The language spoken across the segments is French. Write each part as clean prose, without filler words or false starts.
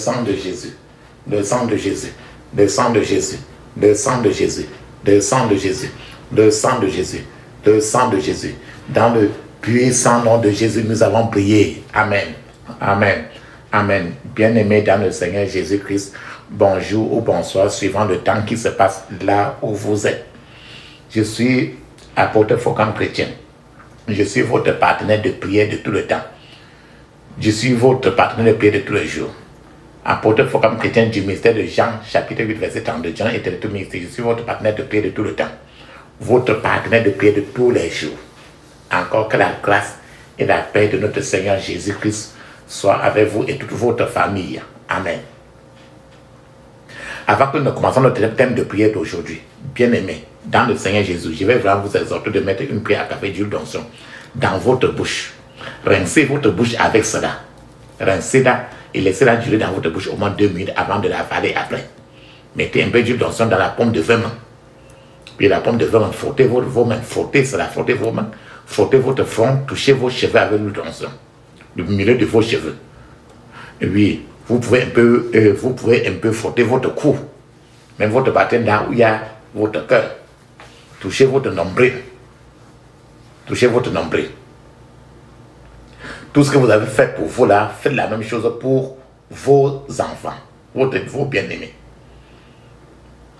sang de Jésus, le sang de Jésus, le sang de Jésus, le sang de Jésus, le sang de Jésus, le sang de Jésus, le sang de Jésus. Dans le puissant nom de Jésus, nous allons prier. Amen. Amen. Amen. Bien-aimés dans le Seigneur Jésus-Christ, bonjour ou bonsoir, suivant le temps qui se passe là où vous êtes. Je suis apôtre Focam Chrétien. Je suis votre partenaire de prière de tout le temps. Je suis votre partenaire de prière de tous les jours. Apôtre Focam Chrétien du ministère de Jean, chapitre 8, verset 32. Jean était tout ministère. Je suis votre partenaire de prière de tout le temps. Votre partenaire de prière de tous les jours. Encore que la grâce et la paix de notre Seigneur Jésus-Christ soient avec vous et toute votre famille. Amen. Avant que nous commencions notre thème de prière d'aujourd'hui, bien-aimés, dans le Seigneur Jésus, je vais vraiment vous exhorter de mettre une prière à café d'huile d'onction dans votre bouche. Rincez votre bouche avec cela. Rincez-la et laissez-la durer dans votre bouche au moins 2 minutes avant de l'avaler après. Mettez un peu d'huile d'onction dans la paume de vos mains. Puis la paume de vos mains, frottez vos mains, frottez cela, frottez vos mains, frottez votre front, touchez vos cheveux avec l'huile d'onction. Le milieu de vos cheveux. Et oui, vous pouvez un peu frotter votre cou, même votre poitrine là où il y a votre cœur. Touchez votre nombril. Touchez votre nombril. Tout ce que vous avez fait pour vous là, faites la même chose pour vos enfants, vos bien-aimés.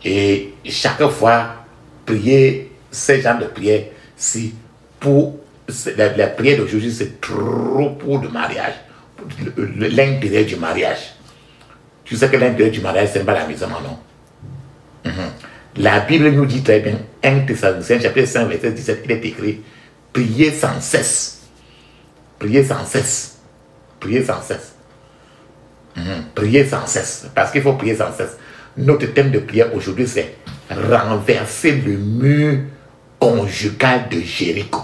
Et chaque fois, priez ces genres de prières. Si pour la prière d'aujourd'hui, c'est trop pour le mariage, l'intérêt du mariage. Tu sais que l'intérêt du mariage, ce n'est pas la maison, non? La Bible nous dit très bien, 1 Thessaloniciens, chapitre 5, verset 17, il est écrit, priez sans cesse. Priez sans cesse. Priez sans cesse. Priez sans cesse. Parce qu'il faut prier sans cesse. Notre thème de prière aujourd'hui, c'est renverser le mur conjugal de Jéricho.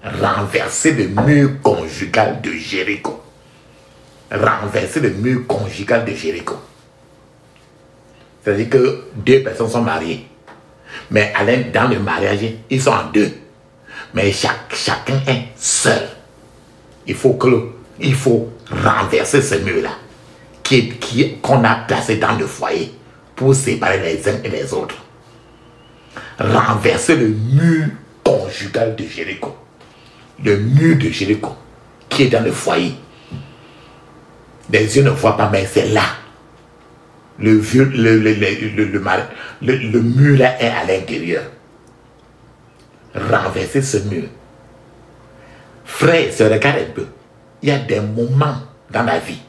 Renverser le mur conjugal de Jéricho. Renverser le mur conjugal de Jéricho. C'est-à-dire que 2 personnes sont mariées. Mais dans le mariage, ils sont en 2. Mais chacun est seul. Il faut renverser ce mur-là qu'on a placé dans le foyer pour séparer les uns et les autres. Renverser le mur conjugal de Jéricho. Le mur de Jéricho qui est dans le foyer. Les yeux ne voient pas, mais c'est là. Le mur là est à l'intérieur. Renverser ce mur. Frère, se regarde un peu. Il y a des moments dans la vie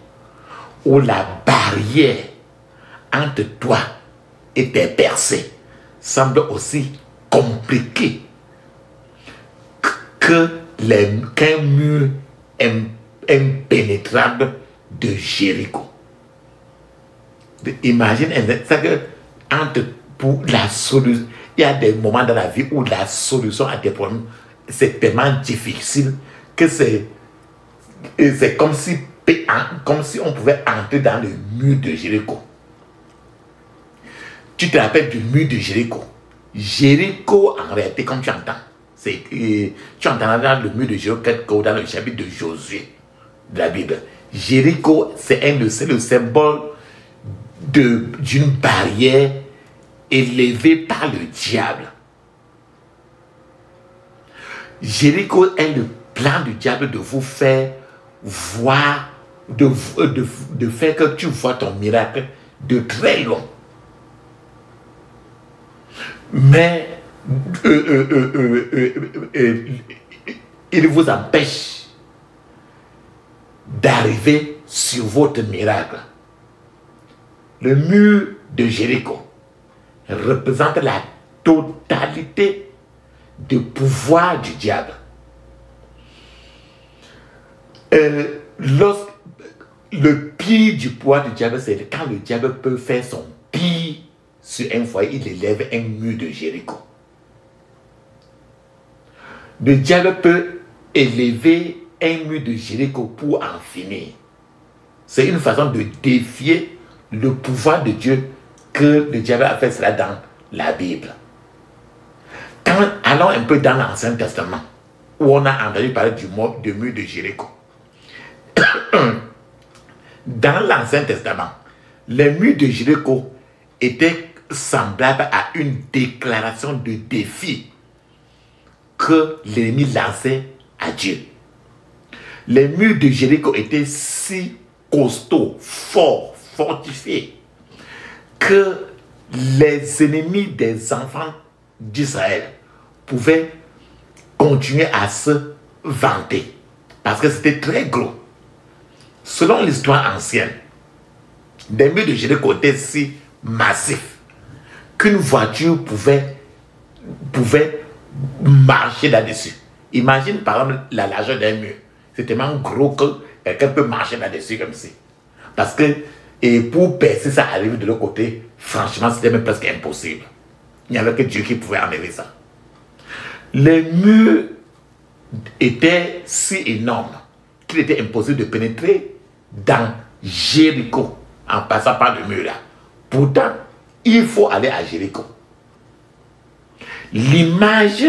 où la barrière entre toi et tes percées semble aussi compliquée qu'un mur impénétrable de Jéricho. Imagine, pour la solution, il y a des moments dans la vie où la solution à des problèmes, c'est tellement difficile que c'est comme si on pouvait entrer dans le mur de Jéricho. Tu te rappelles du mur de Jéricho? Jéricho, en réalité, comme tu entends, tu entends dans le mur de Jéricho, dans le chapitre de Josué de la Bible. Jéricho, c'est le symbole d'une barrière élevée par le diable. Jéricho est le plan du diable de vous faire voir, de faire que tu vois ton miracle de très loin. Mais il vous empêche d'arriver sur votre miracle. Le mur de Jéricho représente la totalité du pouvoir du diable. Le pire du pouvoir du diable, c'est quand le diable peut faire son pire sur un foyer, il élève un mur de Jéricho. Le diable peut élever un mur de Jéricho pour en finir. C'est une façon de défier le pouvoir de Dieu que le diable a fait cela dans la Bible. Allons un peu dans l'Ancien Testament, où on a entendu parler du mur de Jéricho. dans l'Ancien Testament, les murs de Jéricho étaient semblables à une déclaration de défi que l'ennemi lançait à Dieu. Les murs de Jéricho étaient si costauds, forts, fortifiés, que les ennemis des enfants d'Israël pouvaient continuer à se vanter, parce que c'était très gros. Selon l'histoire ancienne, les murs de Jéricho étaient si massifs qu'une voiture pouvait marcher là-dessus. Imagine par exemple la largeur d'un mur. C'est tellement gros que quelqu'un peut marcher là-dessus comme ça. Parce que, et pour percer ça arrive de l'autre côté, franchement, c'était même presque impossible. Il n'y avait que Dieu qui pouvait enlever ça. Les murs étaient si énormes qu'il était impossible de pénétrer dans Jéricho en passant par le mur là. Pourtant, il faut aller à Jéricho. L'image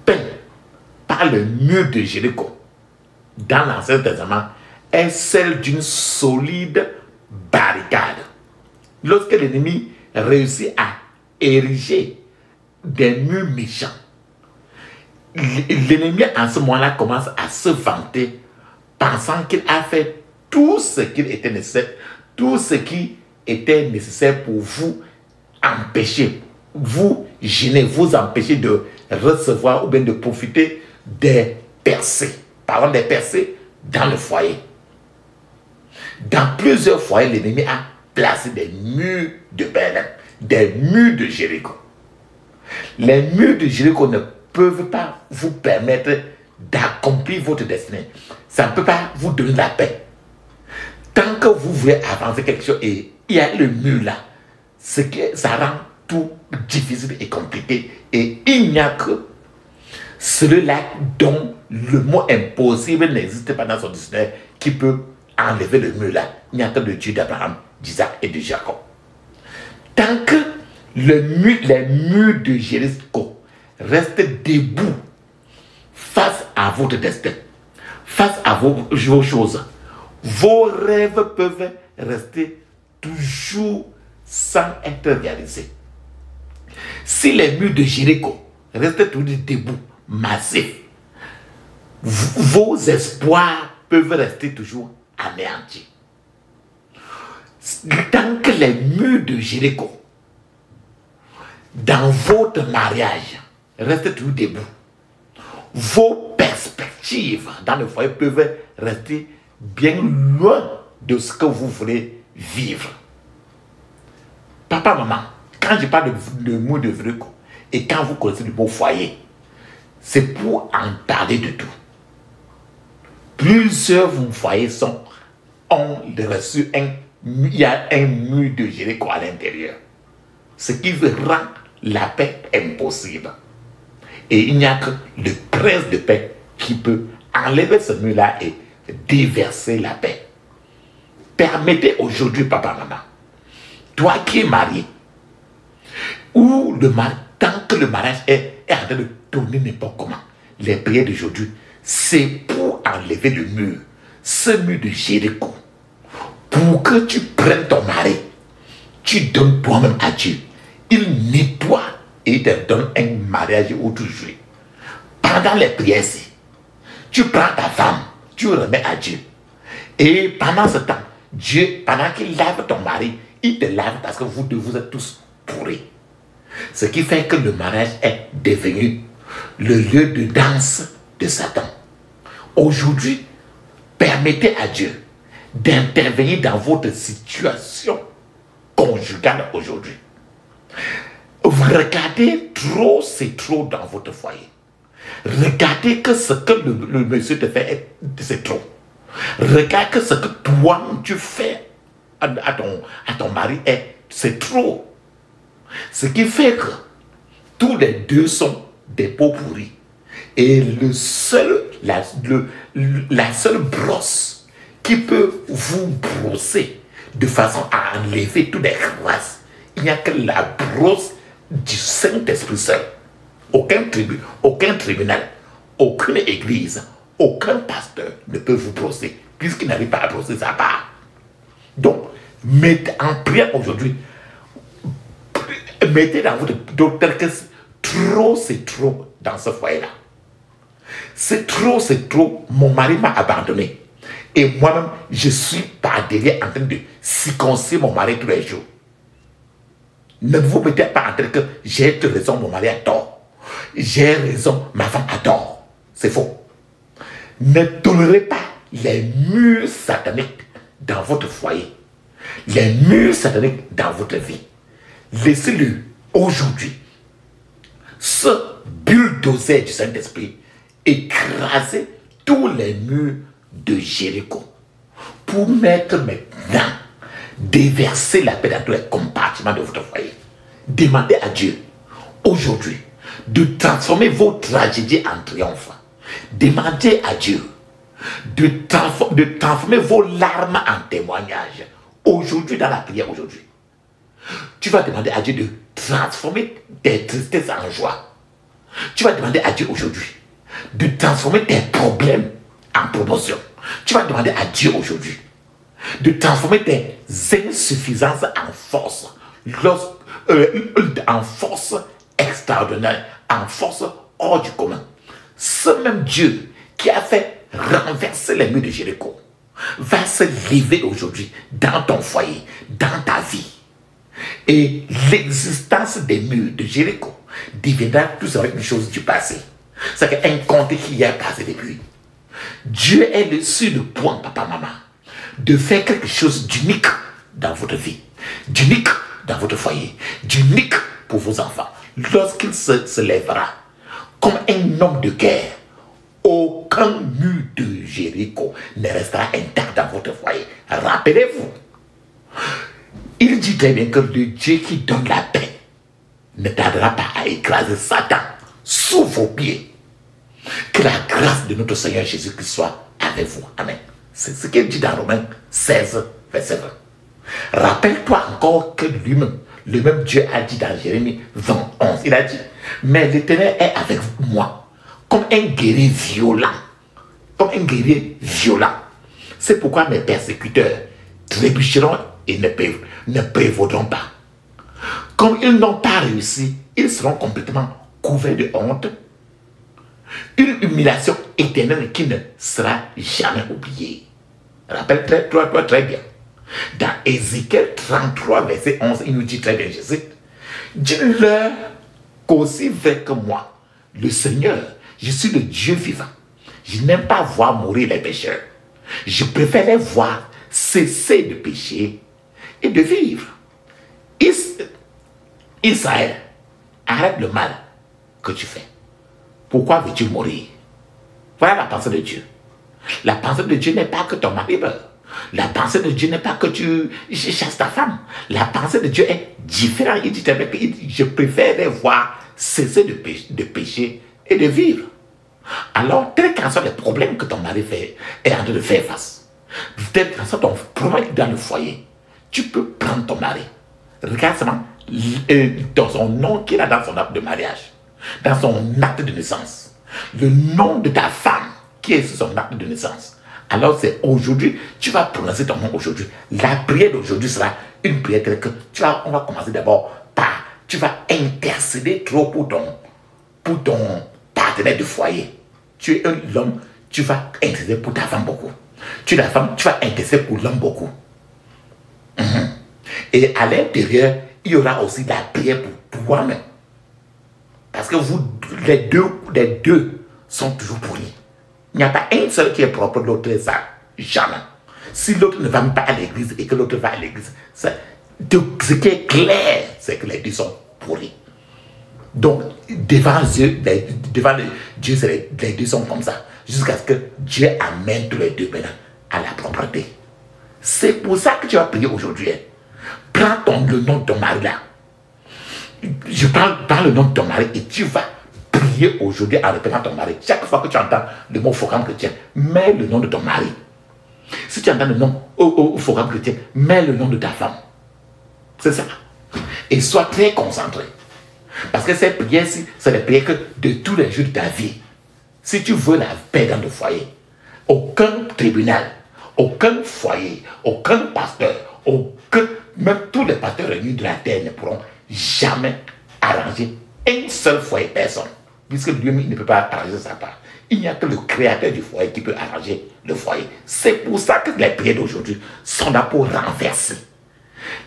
peinte par le mur de Jéricho dans l'Ancien Testament est celle d'une solide barricade. Lorsque l'ennemi réussit à ériger des murs méchants, l'ennemi en ce moment-là commence à se vanter, pensant qu'il a fait tout ce qu'il était nécessaire, tout ce qui était nécessaire pour vous empêcher, vous gêner, vous empêcher de recevoir ou bien de profiter des percées. Par exemple, des percées dans le foyer. Dans plusieurs foyers, l'ennemi a placé des murs de Berlin, des murs de Jéricho. Les murs de Jéricho ne peuvent pas vous permettre d'accomplir votre destinée. Ça ne peut pas vous donner la paix. Tant que vous voulez avancer quelque chose et il y a le mur là, ça rend tout difficile et compliqué. Et il n'y a que celui-là dont le mot impossible n'existe pas dans son dictionnaire qui peut enlever le mur là. Il n'y a que le Dieu d'Abraham, d'Isaac et de Jacob. Tant que les murs de Jéricho restent debout face à votre destin, face à vos choses, vos rêves peuvent rester toujours sans être réalisés. Si les murs de Jéricho restent toujours debout, massifs, vos espoirs peuvent rester toujours anéantis. Tant que les murs de Jéricho dans votre mariage restent toujours debout, vos perspectives dans le foyer peuvent rester bien loin de ce que vous voulez vivre. Papa, maman, quand je parle de mot de Jéricho et quand vous connaissez le mot foyer, c'est pour en parler de tout. Plusieurs foyers ont reçu il y a un mur de Jéricho à l'intérieur. Ce qui rend la paix impossible. Et il n'y a que le prince de paix qui peut enlever ce mur-là et déverser la paix. Permettez aujourd'hui, papa, maman, toi qui es marié, ou tant que le mariage est en train de tourner n'importe comment, les prières d'aujourd'hui, c'est pour enlever le mur, ce mur de Jéricho, pour que tu prennes ton mari, tu donnes toi-même à Dieu. Il nettoie et il te donne un mariage où tu joues. Pendant les prières, tu prends ta femme, tu remets à Dieu. Et pendant ce temps, Dieu, pendant qu'il lave ton mari, il te lave parce que vous êtes tous pourris. Ce qui fait que le mariage est devenu le lieu de danse de Satan. Aujourd'hui, permettez à Dieu d'intervenir dans votre situation conjugale aujourd'hui. Vous regardez trop, c'est trop dans votre foyer. Regardez que ce que le monsieur te fait, c'est trop. Regarde que ce que toi tu fais à ton mari, c'est trop. Ce qui fait que tous les deux sont des peaux pourries. Et la seule brosse qui peut vous brosser de façon à enlever toutes les crasses, il n'y a que la brosse du Saint-Esprit seul. Aucun tribunal, aucune église, aucun pasteur ne peut vous brosser, puisqu'il n'arrive pas à brosser sa part. Donc, mettez en prière aujourd'hui. Mettez dans votre docteur que trop, c'est trop dans ce foyer-là. C'est trop. Mon mari m'a abandonné. Et moi-même, je suis par derrière en train de circoncire mon mari tous les jours. Ne vous mettez pas en train que j'ai raison, mon mari a tort. J'ai raison, ma femme a tort. C'est faux. Ne tolérez pas les murs sataniques dans votre foyer. Les murs sataniques dans votre vie. Laissez-le aujourd'hui. Ce bulldozer du Saint-Esprit écraser tous les murs de Jéricho pour mettre maintenant, déverser la paix dans tous les compartiments de votre foyer. Demandez à Dieu aujourd'hui de transformer vos tragédies en triomphe. Demandez à Dieu de transformer vos larmes en témoignages. Aujourd'hui, dans la prière aujourd'hui, tu vas demander à Dieu de transformer tes tristesses en joie. Tu vas demander à Dieu aujourd'hui de transformer tes problèmes en promotion. Tu vas demander à Dieu aujourd'hui de transformer tes insuffisances en force. En force extraordinaire, en force hors du commun. Ce même Dieu qui a fait renverser les murs de Jéricho va se lever aujourd'hui dans ton foyer, dans ta vie. Et l'existence des murs de Jéricho deviendra tout simplement une chose du passé. C'est un conte qui est passé depuis. Dieu est sur le point, papa, maman, de faire quelque chose d'unique dans votre vie, d'unique dans votre foyer, d'unique pour vos enfants. Lorsqu'il se lèvera comme un homme de guerre, aucun mur de Jéricho ne restera intact dans votre foyer. Rappelez-vous, il dit très bien que le Dieu qui donne la paix ne tardera pas à écraser Satan sous vos pieds. Que la grâce de notre Seigneur Jésus-Christ soit avec vous. Amen. C'est ce qu'il dit dans Romains 16, verset 20. Rappelle-toi encore que lui-même, le même Dieu a dit dans Jérémie 21, il a dit, mais l'Éternel est avec moi, comme un guerrier violent. Comme un guerrier violent. C'est pourquoi mes persécuteurs trébucheront et ne prévaudront pas. Comme ils n'ont pas réussi, ils seront complètement couverts de honte. Une humiliation éternelle qui ne sera jamais oubliée. Rappelle-toi très bien. Dans Ézéchiel 33, verset 11, il nous dit très bien, Jésus, dis-leur qu'aussi vrai que moi, le Seigneur, je suis le Dieu vivant. Je n'aime pas voir mourir les pécheurs. Je préfère les voir cesser de pécher et de vivre. Israël, arrête le mal que tu fais. Pourquoi veux-tu mourir? Voilà la pensée de Dieu. La pensée de Dieu n'est pas que ton mari meure. La pensée de Dieu n'est pas que tu chasses ta femme. La pensée de Dieu est différente. Il dit, je préfère les voir cesser de pécher et de vivre. Alors, quels qu'en soient les problèmes que ton mari est en train de faire face, quel qu'en soit ton problème dans le foyer, tu peux prendre ton mari. Regarde seulement dans son nom qu'il a dans son acte de mariage, dans son acte de naissance, le nom de ta femme qui est sur son acte de naissance. Alors c'est aujourd'hui, tu vas prononcer ton nom aujourd'hui. La prière d'aujourd'hui sera une prière telle que on va commencer d'abord par, tu vas intercéder trop pour ton partenaire de foyer. Tu es l'homme, tu vas intercéder pour ta femme beaucoup. Tu es la femme, tu vas intercéder pour l'homme beaucoup. Et à l'intérieur, il y aura aussi la prière pour toi-même. Parce que les deux sont toujours pourris. Il n'y a pas un seul qui est propre, l'autre est ça. Jamais. Si l'autre ne va même pas à l'église et que l'autre va à l'église, ce qui est clair, c'est que les deux sont pourris. Donc, devant Dieu, les deux sont comme ça. Jusqu'à ce que Dieu amène tous les deux maintenant à la propreté. C'est pour ça que tu vas prier aujourd'hui. Prends le nom de ton mari là. Je prends le nom de ton mari et tu vas prier aujourd'hui en répétant ton mari. Chaque fois que tu entends le mot programme chrétien, mets le nom de ton mari. Si tu entends le nom au programme chrétien, mets le nom de ta femme. C'est ça. Et sois très concentré. Parce que ces prières-ci, c'est les prières de tous les jours de ta vie. Si tu veux la paix dans le foyer, aucun tribunal, aucun foyer, aucun pasteur, Oh, que même tous les pasteurs réunis de la terre ne pourront jamais arranger une seule foyer personne. Puisque Dieu ne peut pas arranger sa part. Il n'y a que le créateur du foyer qui peut arranger le foyer. C'est pour ça que les prières d'aujourd'hui sont là pour renverser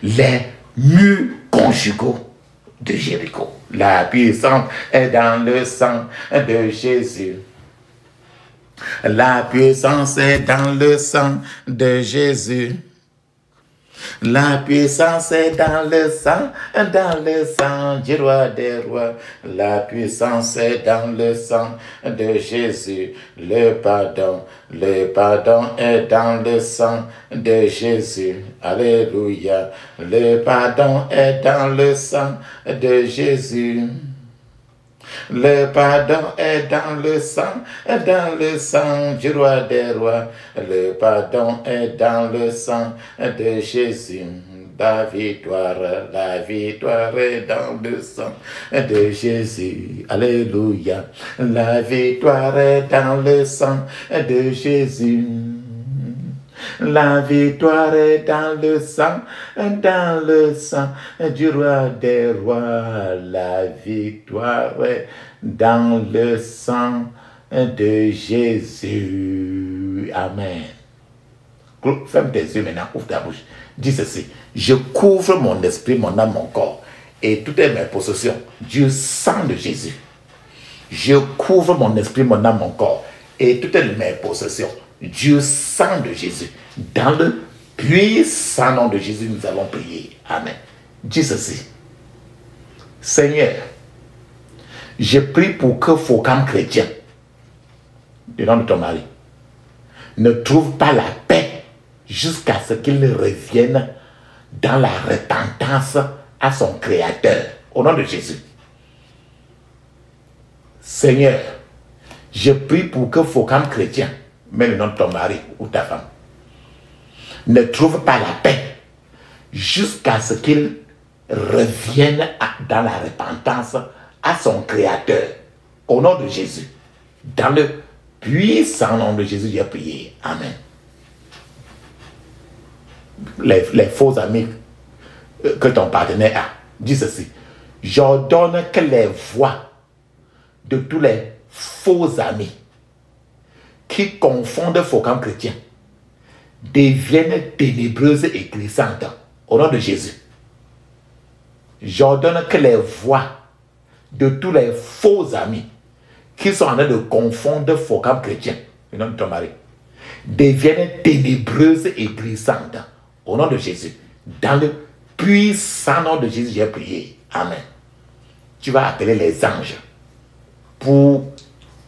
les murs conjugaux de Jéricho. La puissance est dans le sang de Jésus. La puissance est dans le sang de Jésus. La puissance est dans le sang du roi des rois. La puissance est dans le sang de Jésus. Le pardon est dans le sang de Jésus. Alléluia. Le pardon est dans le sang de Jésus. Le pardon est dans le sang du roi des rois. Le pardon est dans le sang de Jésus. La victoire est dans le sang de Jésus. Alléluia. La victoire est dans le sang de Jésus. La victoire est dans le sang du roi des rois. La victoire est dans le sang de Jésus. Amen. Ferme tes yeux maintenant, ouvre ta bouche. Dis ceci: je couvre mon esprit, mon âme, mon corps et toutes mes possessions du sang de Jésus. Je couvre mon esprit, mon âme, mon corps et toutes mes possessions du sang de Jésus. Dans le puissant nom de Jésus, nous allons prier. Amen. Dis ceci: Seigneur, je prie pour que Focam chrétien, du nom de ton mari, ne trouve pas la paix jusqu'à ce qu'il revienne dans la repentance à son Créateur. Au nom de Jésus. Seigneur, je prie pour que Focam chrétien, mais le nom de ton mari ou ta femme, ne trouve pas la paix jusqu'à ce qu'il revienne dans la repentance à son Créateur. Au nom de Jésus. Dans le puissant nom de Jésus, j'ai prié. Amen. Les faux amis que ton partenaire a, dis ceci: j'ordonne que les voix de tous les faux amis qui confondent Focam chrétien deviennent ténébreuses et glissantes. Au nom de Jésus. J'ordonne que les voix de tous les faux amis qui sont en train de confondre Focam chrétien, le nom de ton mari, deviennent ténébreuses et glissantes. Au nom de Jésus. Dans le puissant nom de Jésus, j'ai prié. Amen. Tu vas appeler les anges pour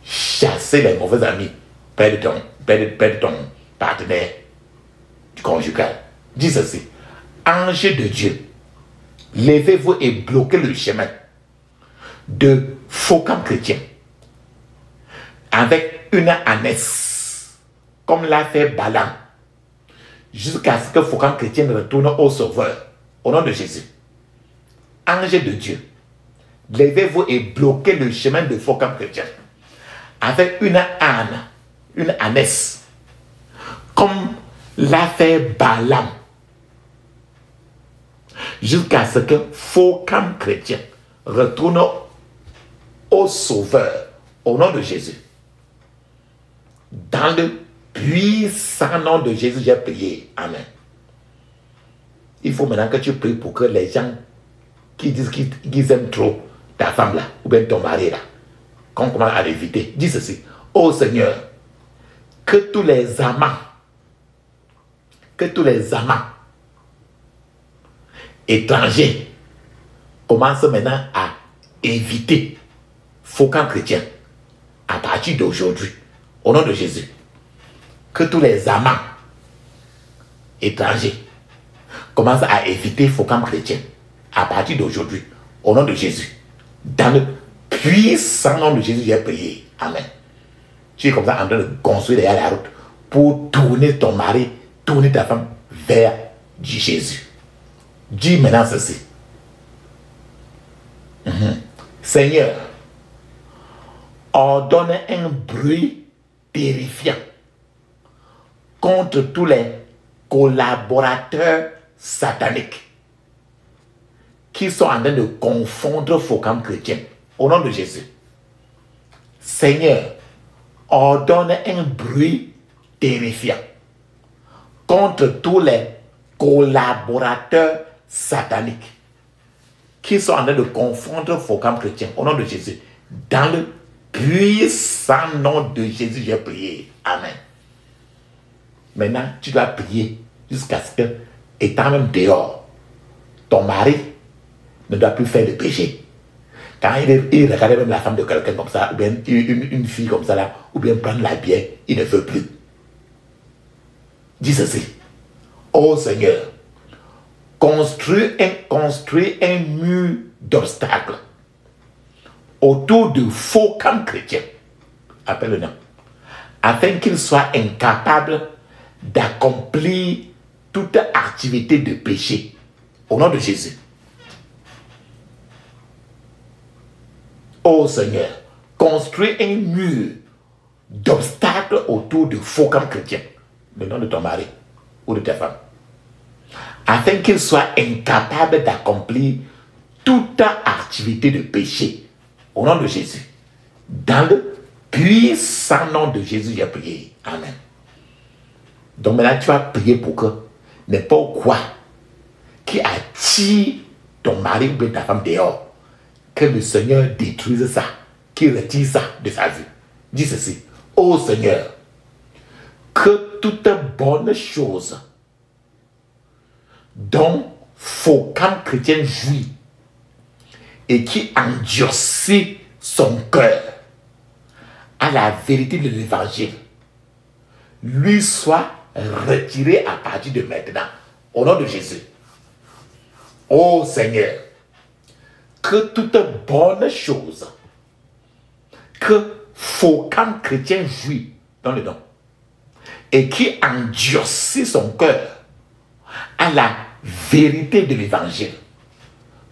chasser les mauvais amis près de ton partenaire conjugal. Dis ceci: anges de Dieu, levez-vous et bloquez le chemin de Focam chrétien avec une ânesse, comme l'a fait Balaam, jusqu'à ce que Focam chrétien retourne au Sauveur. Au nom de Jésus. Anges de Dieu, levez-vous et bloquez le chemin de Focam chrétien avec une âne, une ânesse, comme l'a fait Balaam, jusqu'à ce que Focam chrétien retourne au Sauveur. Au nom de Jésus. Dans le puissant nom de Jésus, j'ai prié. Amen. Il faut maintenant que tu pries pour que les gens qui disent qu'ils aiment trop ta femme là, ou bien ton mari là, qu'on commence à l'éviter. Dis ceci: ô Seigneur, que tous les amants étrangers commencent maintenant à éviter Focam chrétien à partir d'aujourd'hui. Au nom de Jésus. Que tous les amants étrangers commencent à éviter Focam chrétien à partir d'aujourd'hui. Au nom de Jésus. Dans le puissant nom de Jésus, j'ai prié. Amen. Tu es comme ça en train de construire derrière la route pour tourner ton mari, tourner ta femme vers du Jésus. Dis maintenant ceci: Seigneur, ordonne un bruit terrifiant contre tous les collaborateurs sataniques qui sont en train de confondre Focam chrétien. Au nom de Jésus. Seigneur, ordonne un bruit terrifiant contre tous les collaborateurs sataniques qui sont en train de confondre Focam chrétien. Au nom de Jésus. Dans le puissant nom de Jésus, j'ai prié. Amen. Maintenant, tu dois prier jusqu'à ce que, étant même dehors, ton mari ne doit plus faire de péché. Quand il regardait même la femme de quelqu'un comme ça, ou bien une fille comme ça là, ou bien prendre la bière, il ne veut plus. Dis ceci. Oh Seigneur, construis un mur d'obstacles autour de Focam chrétien, appelle le nom, afin qu'il soit incapable d'accomplir toute activité de péché. Au nom de Jésus. Oh Seigneur, construis un mur d'obstacles autour de Focam chrétien, le nom de ton mari ou de ta femme, afin qu'il soit incapable d'accomplir toute activité de péché. Au nom de Jésus. Dans le puissant nom de Jésus, j'ai prié. Amen. Donc maintenant, tu vas prier pour que n'importe quoi qui attire ton mari ou ta femme dehors, que le Seigneur détruise ça, qu'il retire ça de sa vie. Dis ceci. Ô Seigneur, que toute bonne chose dont Focam chrétien jouit et qui endurcit son cœur à la vérité de l'évangile, lui soit retiré à partir de maintenant. Au nom de Jésus. Ô Seigneur, que toute bonne chose que Focam chrétien jouit dans le nom et qui endurcit son cœur à la vérité de l'évangile,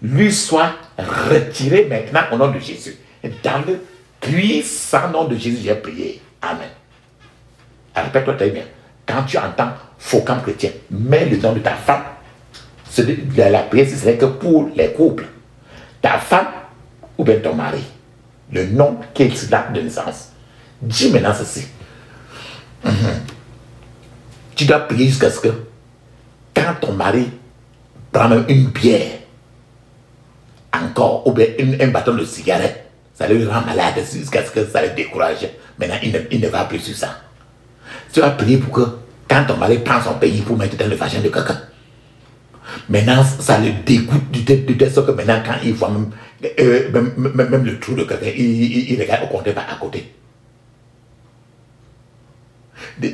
lui soit retiré maintenant au nom de Jésus. Dans le puissant nom de Jésus, j'ai prié. Amen. Répète-toi très bien. Quand tu entends Focam chrétien, mets le nom de ta femme. La prière, ce serait que pour les couples, ta femme ou bien ton mari, le nom qui est là de naissance. Dis maintenant ceci. Tu dois prier jusqu'à ce que, quand ton mari prend même une bière, encore, ou bien un bâton de cigarette, ça le rend malade jusqu'à ce que ça le décourage. Maintenant, il ne va plus sur ça. Tu vas prier pour que, quand ton mari prend son pays pour mettre dans le vagin de quelqu'un, maintenant, ça le dégoûte du telle sorte que maintenant, quand il voit même le trou de quelqu'un, il regarde au contraire pas à côté.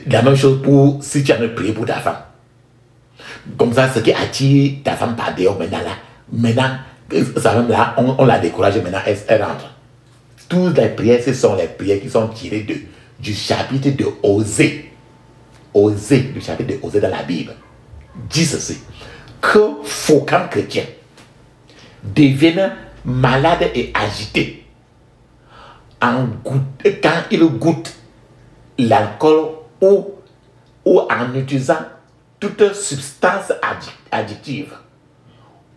La même chose pour si tu as prié pour ta femme. Comme ça, ce qui attire ta femme par dehors, maintenant, ça même là, on l'a découragée, maintenant, elle rentre. Toutes les prières, ce sont les prières qui sont tirées du chapitre de Osée. Osée, du chapitre de Osée dans la Bible. Dis ceci. Que Focam chrétien devienne malade et agité quand il goûte l'alcool ou en utilisant toute substance addictive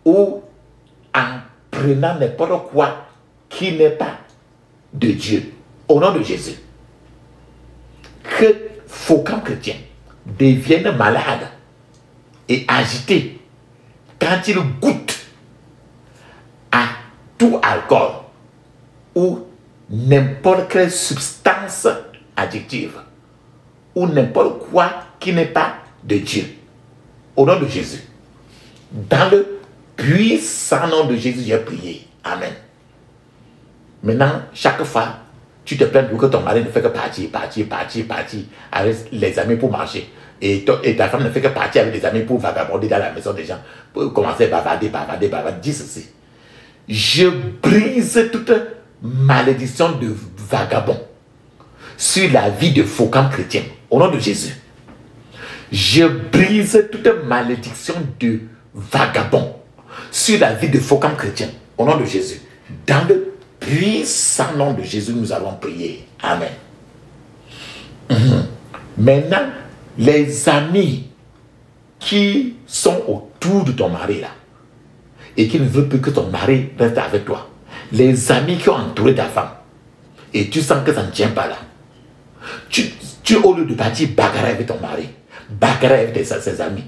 ou en prenant n'importe quoi qui n'est pas de Dieu. Au nom de Jésus. Que Focam chrétien devienne malade et agité quand il goûte à tout alcool ou n'importe quelle substance addictive ou n'importe quoi qui n'est pas de Dieu. Au nom de Jésus. Dans le puissant nom de Jésus, j'ai prié. Amen. Maintenant, chaque fois, tu te plains pour que ton mari ne fait que partir avec les amis pour marcher. Et ta femme ne fait que partir avec des amis pour vagabonder dans la maison des gens, pour commencer à bavarder. Dis ceci. Je brise toute malédiction de vagabond sur la vie de Focam chrétien. Au nom de Jésus. Je brise toute malédiction de vagabond sur la vie de Focam chrétien. Au nom de Jésus. Dans le puissant nom de Jésus, nous allons prier. Amen. Maintenant, les amis qui sont autour de ton mari là, et qui ne veut plus que ton mari reste avec toi, les amis qui ont entouré ta femme, et tu sens que ça ne tient pas là, tu au lieu de partir bagarrer avec ton mari, bagarrer avec ses amis,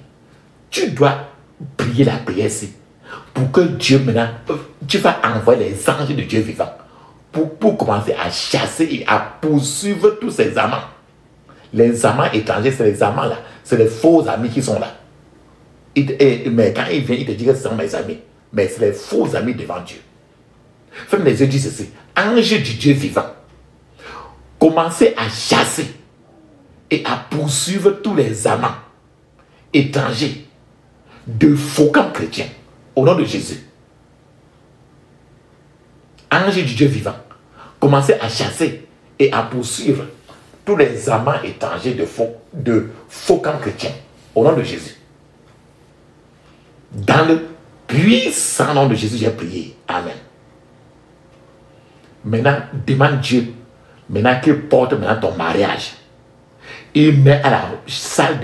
tu dois prier la prière ici, pour que Dieu maintenant, tu vas envoyer les anges de Dieu vivant, pour commencer à chasser et à poursuivre tous ces amants. Les amants étrangers, c'est les amants là, c'est les faux amis qui sont là. Mais quand ils viennent, ils te disent que ce sont mes amis. Mais c'est les faux amis devant Dieu. Ferme les yeux, dis ceci. Ange du Dieu vivant, commencez à chasser et à poursuivre tous les amants étrangers de faux camps chrétiens au nom de Jésus. Ange du Dieu vivant, commencez à chasser et à poursuivre tous les amants étrangers de faux camps chrétiens au nom de Jésus. Dans le puissant nom de Jésus, j'ai prié. Amen. Maintenant, demande Dieu, maintenant qu'il porte maintenant ton mariage. Il met à la salle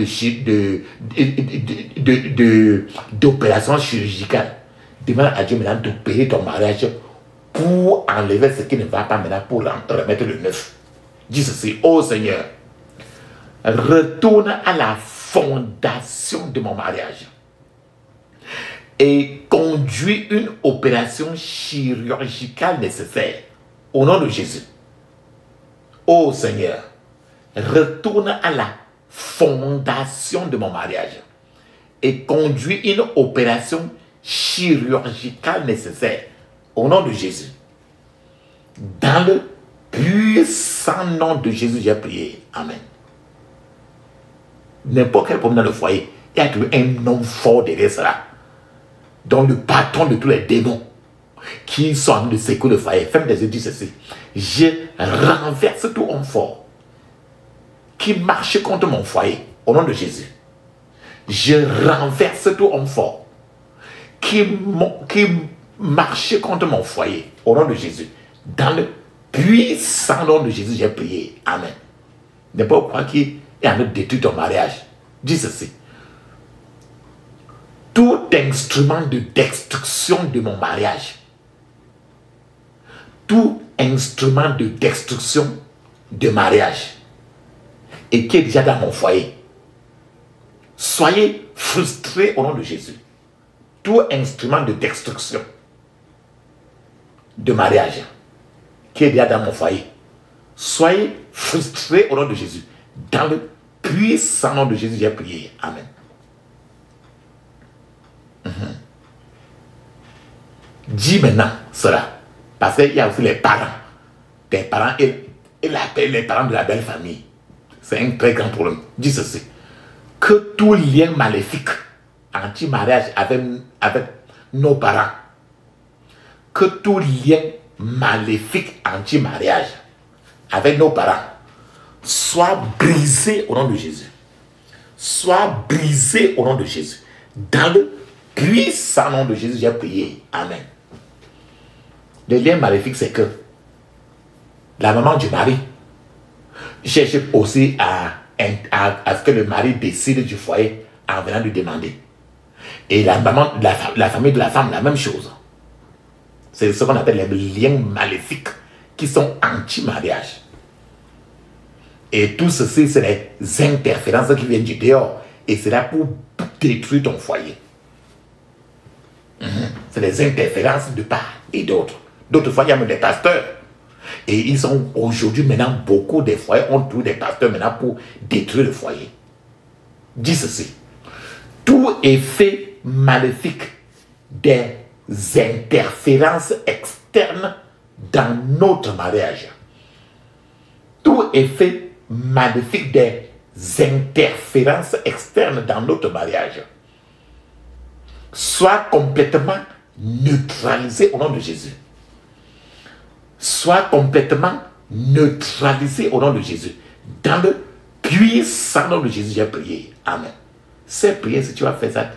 d'opération chirurgicale. Demande à Dieu maintenant d'opérer ton mariage pour enlever ce qui ne va pas maintenant, pour remettre le neuf. Dis ceci, ô Seigneur, retourne à la fondation de mon mariage et conduis une opération chirurgicale nécessaire au nom de Jésus. Ô Seigneur, retourne à la fondation de mon mariage et conduis une opération chirurgicale nécessaire au nom de Jésus. Dans le puissant nom de Jésus, j'ai prié. Amen. N'importe quel problème dans le foyer, il y a toujours un homme fort derrière cela. Donc le patron de tous les démons qui sont en train de secouer le foyer. Ferme les yeux, dis ceci. Je renverse tout homme fort qui marche contre mon foyer au nom de Jésus. Je renverse tout homme fort qui marche contre mon foyer au nom de Jésus. Dans le puissant nom de Jésus, j'ai prié. Amen. N'importe quoi qui est en train de détruire ton mariage. Dis ceci. Tout instrument de destruction de mon mariage, tout instrument de destruction de mariage et qui est déjà dans mon foyer, soyez frustrés au nom de Jésus. Tout instrument de destruction de mariage qui est déjà dans mon foyer, soyez frustrés au nom de Jésus. Dans le puissant nom de Jésus, j'ai prié. Amen. Dis maintenant cela, parce qu'il y a aussi les parents, tes parents et les parents de la belle famille. C'est un très grand problème. Dis ceci, que tout lien maléfique anti-mariage avec nos parents, que tout lien maléfique anti-mariage avec nos parents soit brisé au nom de Jésus. Soit brisé au nom de Jésus. Dans le puissant nom de Jésus, j'ai prié. Amen. Le lien maléfique, c'est que la maman du mari cherche aussi à ce que le mari décide du foyer en venant lui demander. Et la famille de la femme, la même chose. C'est ce qu'on appelle les liens maléfiques qui sont anti-mariage. Et tout ceci, c'est les interférences qui viennent du dehors. Et c'est là pour détruire ton foyer. C'est les interférences de part et d'autre. D'autres fois, il y a même des pasteurs. Et ils sont aujourd'hui, maintenant, beaucoup des foyers ont trouvé des pasteurs maintenant pour détruire le foyer. Dis ceci. Tout effet maléfique des interférences externes dans notre mariage. Tout effet maléfique des interférences externes dans notre mariage soit complètement neutralisé au nom de Jésus. Soit complètement neutralisé au nom de Jésus. Dans le puissant nom de Jésus, j'ai prié. Amen. Cette prière, si tu vas faire ça,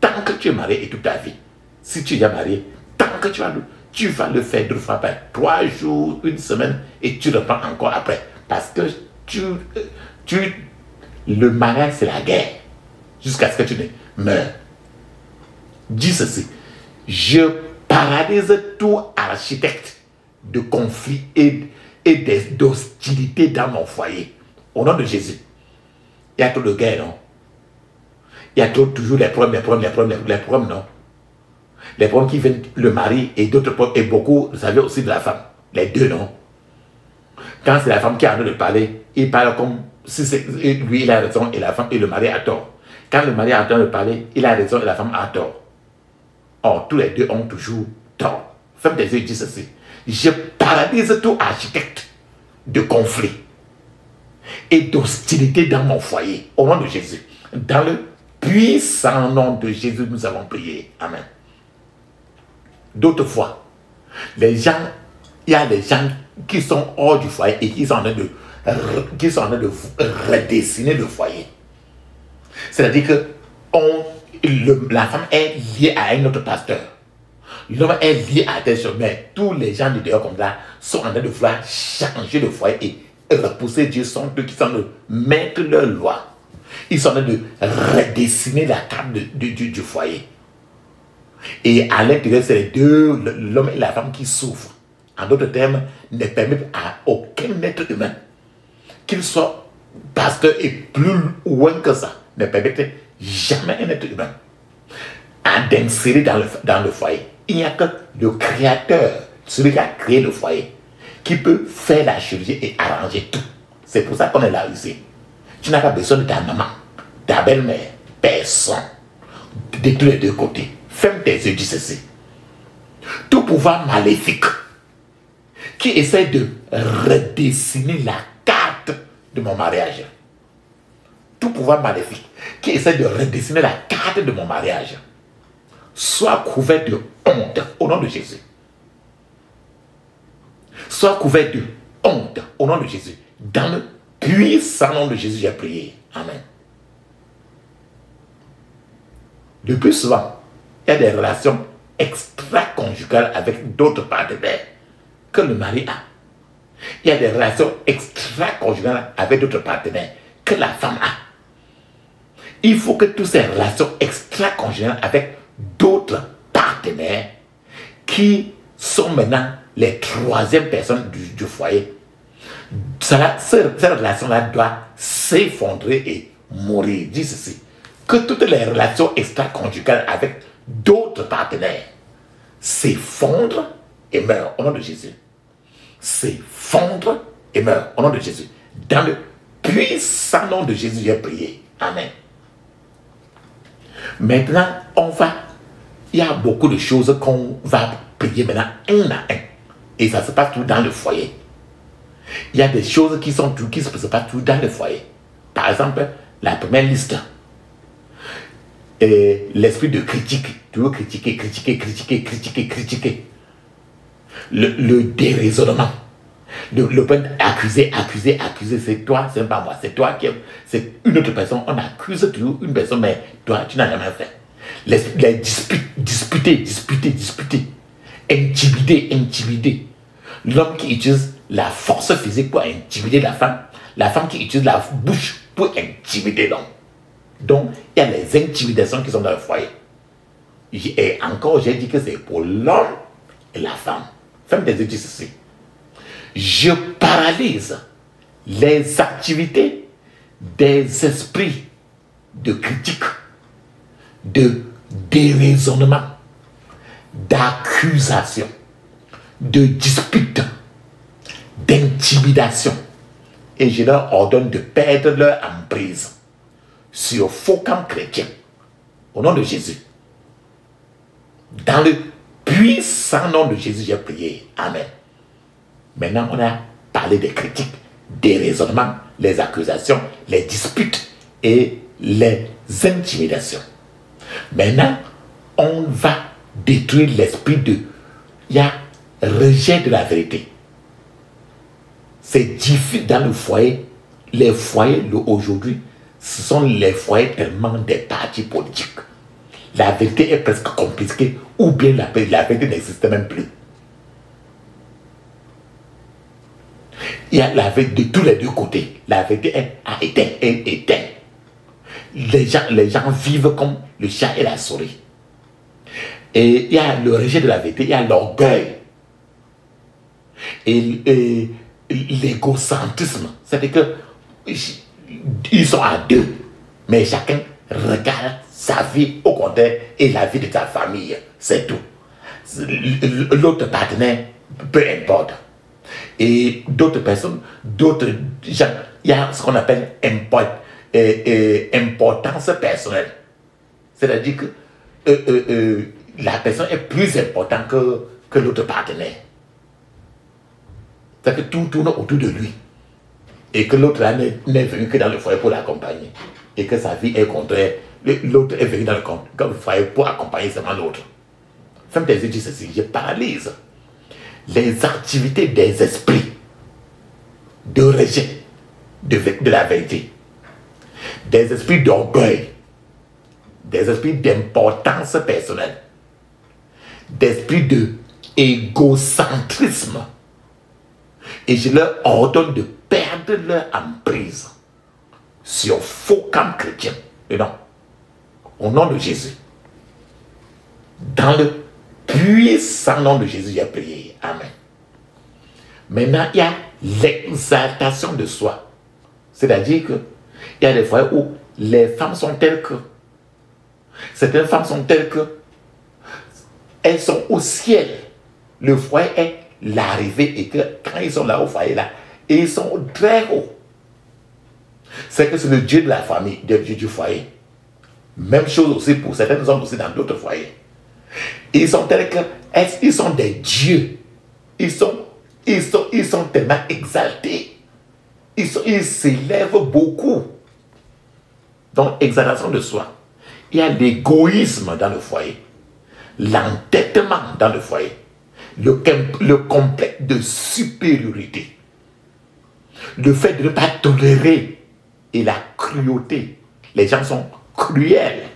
tant que tu es marié et toute ta vie, si tu es marié, tant que tu vas le faire 2 fois par 3 jours, 1 semaine, et tu reprends encore après. Parce que le mariage, c'est la guerre. Jusqu'à ce que tu ne meurs. Dis ceci. Je paralyse tout architecte de conflits et d'hostilité dans mon foyer. Au nom de Jésus. Il y a trop de guerre, non? Il y a toujours les problèmes, non? Les problèmes qui viennent le mari et d'autres problèmes, et beaucoup, vous savez, aussi de la femme. Les deux, non? Quand c'est la femme qui a envie de parler, il parle comme si lui, il a raison et la femme et le mari a tort. Quand le mari a envie de parler, il a raison et la femme a tort. Or, tous les deux ont toujours tort. Ferme tes yeux et dis ceci. Je paralyse tout architecte de conflit et d'hostilité dans mon foyer. Au nom de Jésus. Dans le puissant nom de Jésus, nous avons prié. Amen. D'autres fois, il y a des gens qui sont hors du foyer et qui sont en train de redessiner le foyer. C'est-à-dire que la femme est liée à un autre pasteur. L'homme est lié à des choses, mais tous les gens de dehors comme ça sont en train de vouloir changer le foyer et repousser Dieu. Sont eux qui sont en train de mettre leur loi. Ils sont en train de redessiner la carte du foyer. Et à l'intérieur, c'est les deux, l'homme et la femme qui souffrent. En d'autres termes, ne permettent à aucun être humain, qu'il soit pasteur et plus loin que ça, ne permettent jamais un être humain à d'insérer dans le foyer. Il n'y a que le créateur, celui qui a créé le foyer, qui peut faire la chirurgie et arranger tout. C'est pour ça qu'on est là ici. Tu n'as pas besoin de ta maman, ta belle-mère, personne, de tous les deux côtés. Ferme tes yeux, dis ceci. Tout pouvoir maléfique qui essaie de redessiner la carte de mon mariage. Tout pouvoir maléfique qui essaie de redessiner la carte de mon mariage soit couvert de honte au nom de Jésus. Soit couvert de honte au nom de Jésus. Dans le puissant nom de Jésus, j'ai prié. Amen. Le plus souvent, il y a des relations extra-conjugales avec d'autres partenaires que le mari a. Il y a des relations extra-conjugales avec d'autres partenaires que la femme a. Il faut que toutes ces relations extra-conjugales avec d'autres partenaires qui sont maintenant les troisièmes personnes du foyer, cette relation-là doit s'effondrer et mourir. Dis ceci, que toutes les relations extra-conjugales avec d'autres partenaires s'effondrent et meurent au nom de Jésus. S'effondrent et meurent au nom de Jésus. Dans le puissant nom de Jésus, j'ai prié. Amen. Maintenant, il y a beaucoup de choses qu'on va prier maintenant un à un. Et ça se passe tout dans le foyer. Il y a des choses qui se passent tout dans le foyer. Par exemple, la première liste. L'esprit de critique. Tu veux critiquer. Le déraisonnement. Le point d'accuser, c'est toi, c'est pas moi, c'est toi qui c'est une autre personne. On accuse toujours une personne, mais toi, tu n'as jamais fait. Les disputer. Intimider. L'homme qui utilise la force physique pour intimider la femme qui utilise la bouche pour intimider l'homme. Donc, il y a les intimidations qui sont dans le foyer. Et encore, j'ai dit que c'est pour l'homme et la femme. Femme des études ici. Je paralyse les activités des esprits de critique, de déraisonnement, d'accusation, de dispute, d'intimidation. Et je leur ordonne de perdre leur emprise sur faux camps chrétiens. Au nom de Jésus. Dans le puissant nom de Jésus, j'ai prié. Amen. Maintenant, on a parlé des critiques, des raisonnements, les accusations, les disputes et les intimidations. Maintenant, on va détruire l'esprit de... Il y a rejet de la vérité. C'est difficile dans le foyer. Les foyers aujourd'hui, ce sont les foyers tellement des partis politiques. La vérité est presque confisquée ou bien la vérité n'existe même plus. Il y a la vérité de tous les deux côtés. La vérité est éteinte. Les gens vivent comme le chat et la souris. Et il y a le rejet de la vérité, il y a l'orgueil. Et l'égocentrisme. C'est-à-dire que ils sont à deux, mais chacun regarde sa vie au contraire et la vie de sa famille. C'est tout. L'autre partenaire, peu importe. Et d'autres personnes, d'autres gens, il y a ce qu'on appelle importance personnelle. C'est-à-dire que la personne est plus importante que l'autre partenaire. C'est-à-dire que tout tourne autour de lui. Et que l'autre n'est venu que dans le foyer pour l'accompagner. Et que sa vie est contraire. L'autre est venu dans le foyer pour accompagner seulement l'autre. Femme des yeux, dit ceci, je paralyse les activités des esprits de rejet de la vérité, des esprits d'orgueil, des esprits d'importance personnelle, des esprits de égocentrisme. Et je leur ordonne de perdre leur emprise sur faux camps chrétiens. Et non, au nom de Jésus, dans le puissant nom de Jésus, j'ai prié. Amen. Maintenant, il y a l'exaltation de soi. C'est-à-dire qu'il y a des fois où les femmes sont telles que, certaines femmes sont telles que, elles sont au ciel. Le foyer est l'arrivée et que quand ils sont là au foyer, là, ils sont très hauts. C'est que c'est le Dieu de la famille, le Dieu du foyer. Même chose aussi pour certaines hommes aussi dans d'autres foyers. Ils sont tels que, ils sont des dieux. Ils sont tellement exaltés. Ils s'élèvent beaucoup. Donc, exaltation de soi. Il y a l'égoïsme dans le foyer. L'entêtement dans le foyer. Le complexe de supériorité. Le fait de ne pas tolérer et la cruauté. Les gens sont cruels.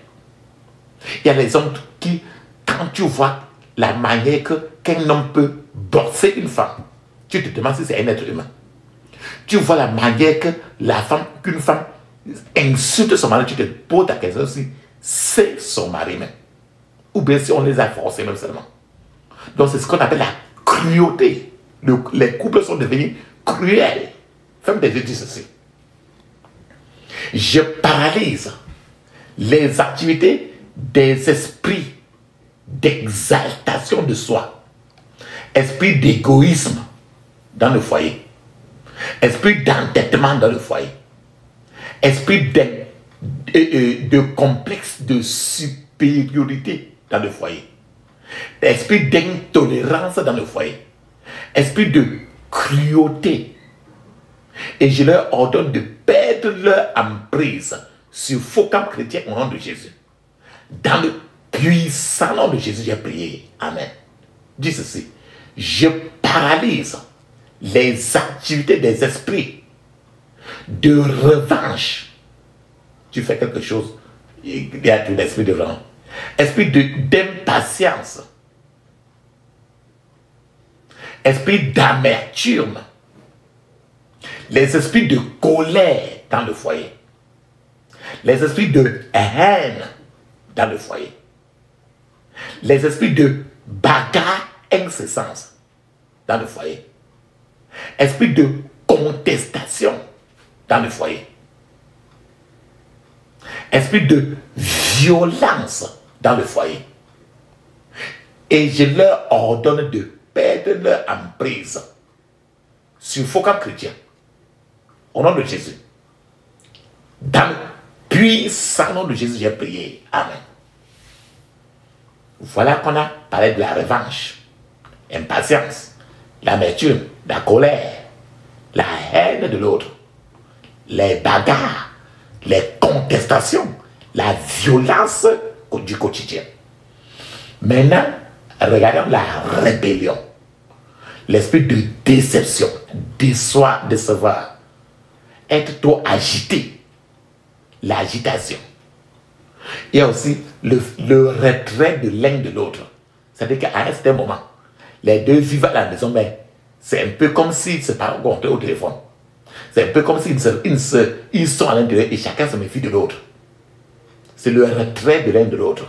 Il y a les hommes qui, quand tu vois la manière qu'un homme peut bosser une femme, tu te demandes si c'est un être humain. Tu vois la manière qu'une femme insulte son mari, tu te poses ta question si c'est son mari même. Ou bien si on les a forcés même seulement. Donc c'est ce qu'on appelle la cruauté. Les couples sont devenus cruels. Femme des yeux dit ceci. Je paralyse les activités des esprits d'exaltation de soi, esprit d'égoïsme dans le foyer, esprit d'entêtement dans le foyer, esprit de complexe de supériorité dans le foyer, esprit d'intolérance dans le foyer, esprit de cruauté. Et je leur ordonne de perdre leur emprise sur faux camps chrétiens au nom de Jésus. Dans le puissant nom de Jésus, j'ai prié. Amen. Dis ceci. Je paralyse les activités des esprits de revanche. Tu fais quelque chose, il y a tout l'esprit de revanche. Esprit d'impatience. Esprit d'amertume. Les esprits de colère dans le foyer. Les esprits de haine dans le foyer. Les esprits de bagarre incessante dans le foyer. Esprit de contestation dans le foyer. Esprit de violence dans le foyer. Et je leur ordonne de perdre leur emprise sur faux camps chrétiens. Au nom de Jésus. Dans le puissant nom de Jésus, j'ai prié. Amen. Voilà qu'on a parlé de la revanche, impatience, l'amertume, la colère, la haine de l'autre, les bagarres, les contestations, la violence du quotidien. Maintenant, regardons la rébellion, l'esprit de déception, décevoir, être trop agité, l'agitation. Il y a aussi le retrait de l'un de l'autre. C'est-à-dire qu'à un certain moment, les deux vivent à la maison, mais c'est un peu comme s'ils se parlent au téléphone. C'est un peu comme s'ils sont à l'intérieur et chacun se méfie de l'autre. C'est le retrait de l'un de l'autre.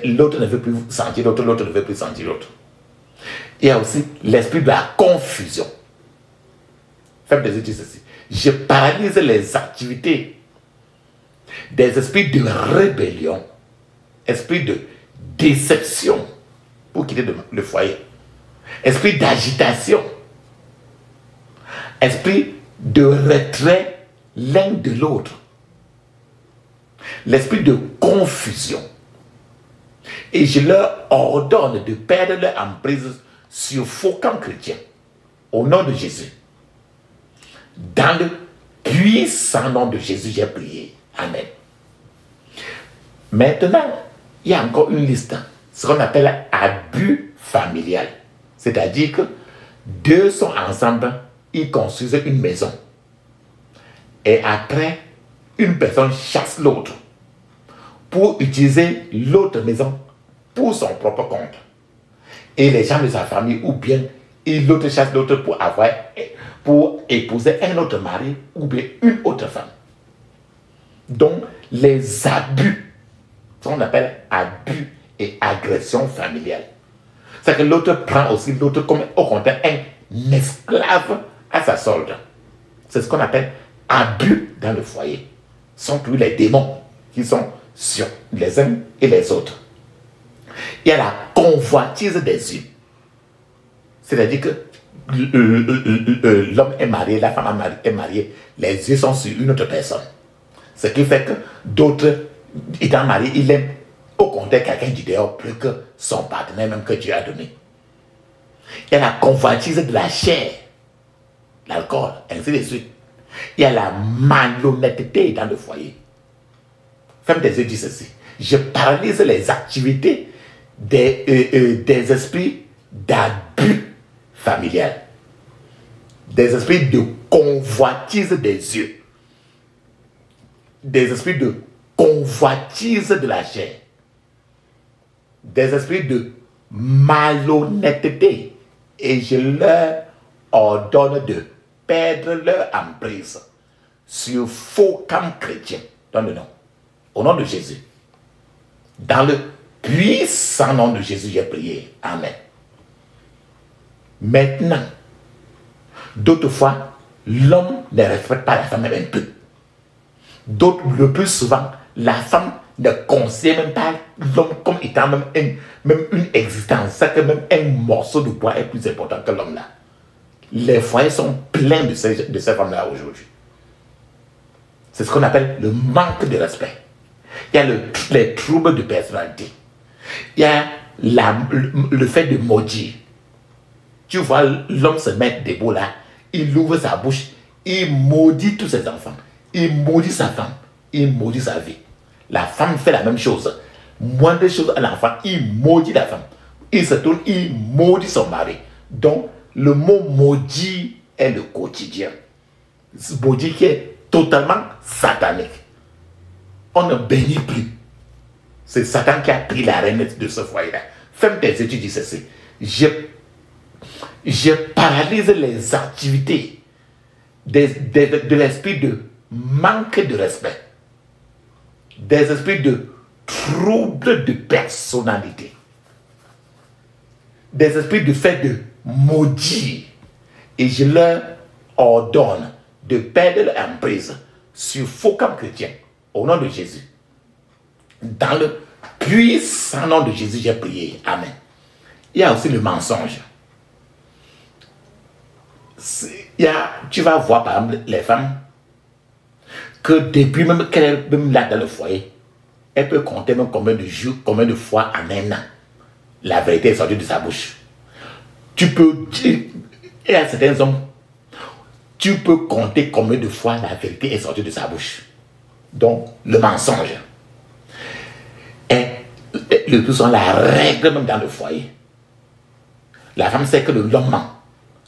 L'autre ne veut plus sentir l'autre, l'autre ne veut plus sentir l'autre. Il y a aussi l'esprit de la confusion. Faites des études ceci. Je paralyse les activités des esprits de rébellion, esprit de déception pour quitter le foyer, esprit d'agitation, esprit de retrait l'un de l'autre, l'esprit de confusion. Et je leur ordonne de perdre leur emprise sur faux camps chrétiens au nom de Jésus. Dans le puissant nom de Jésus, j'ai prié. Amen. Maintenant, il y a encore une liste, ce qu'on appelle abus familial. C'est-à-dire que deux sont ensemble, ils construisent une maison. Et après, une personne chasse l'autre pour utiliser l'autre maison pour son propre compte. Et les gens de sa famille, ou bien l'autre chasse l'autre pour épouser un autre mari ou bien une autre femme. Donc, les abus, ce qu'on appelle abus et agression familiale. C'est que l'autre prend aussi l'autre comme au contraire un esclave à sa solde. C'est ce qu'on appelle abus dans le foyer. Ce sont plus les démons qui sont sur les uns et les autres. Il y a la convoitise des yeux. C'est-à-dire que l'homme est marié, la femme est mariée, les yeux sont sur une autre personne. Ce qui fait que d'autres, étant mariés, ils aiment au contraire quelqu'un du dehors plus que son partenaire même que Dieu a donné. Il y a la convoitise de la chair, l'alcool, ainsi de suite. Il y a la malhonnêteté dans le foyer. Femme des yeux dit ceci. Je paralyse les activités des esprits d'abus familial, des esprits de convoitise des yeux, des esprits de convoitise de la chair, des esprits de malhonnêteté, et je leur ordonne de perdre leur emprise sur faux camps chrétiens. Donne le nom. Au nom de Jésus. Dans le puissant nom de Jésus, j'ai prié. Amen. Maintenant, d'autres fois, l'homme ne respecte pas la femme même un peu. D'autres, le plus souvent, la femme ne considère même pas l'homme comme étant même une existence. C'est que même un morceau de bois est plus important que l'homme là. Les foyers sont pleins de ces femmes-là aujourd'hui. C'est ce qu'on appelle le manque de respect. Il y a les troubles de personnalité. Il y a le fait de maudire. Tu vois l'homme se mettre debout là, il ouvre sa bouche, il maudit tous ses enfants, il maudit sa femme, il maudit sa vie. La femme fait la même chose. Moindre chose à l'enfant, il maudit la femme. Il se tourne, il maudit son mari. Donc, le mot maudit est le quotidien. Ce maudit qui est totalement satanique. On ne bénit plus. C'est Satan qui a pris la règne de ce foyer-là. Femme tes études, dis ceci. Je paralyse les activités de l'esprit de manque de respect, des esprits de troubles de personnalité, des esprits de fait de maudire, et je leur ordonne de perdre leur emprise sur faux camps chrétiens au nom de Jésus. Dans le puissant nom de Jésus, j'ai prié. Amen. Il y a aussi le mensonge. Tu vas voir par exemple les femmes que depuis même qu'elle est même là dans le foyer, elle peut compter même combien de jours, combien de fois en un an la vérité est sortie de sa bouche. Tu peux dire, et à certains hommes, tu peux compter combien de fois la vérité est sortie de sa bouche. Donc, le mensonge est le plus souvent la règle même dans le foyer. La femme sait que l'homme ment.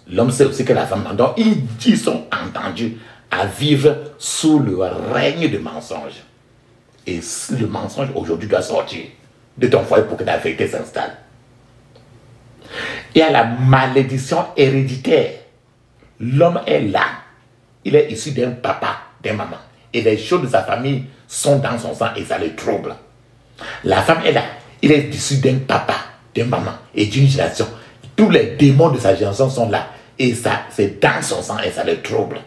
L'homme sait aussi que la femme ment. Donc, ils sont entendus à vivre sous le règne du mensonge. Et le mensonge aujourd'hui doit sortir de ton foyer pour que la vérité s'installe. Il y a la malédiction héréditaire. L'homme est là. Il est issu d'un papa, d'un maman. Et les choses de sa famille sont dans son sang et ça le trouble. La femme est là. Il est issu d'un papa, d'une maman et d'une génération. Tous les démons de sa génération sont là. Et ça, c'est dans son sang et ça le trouble.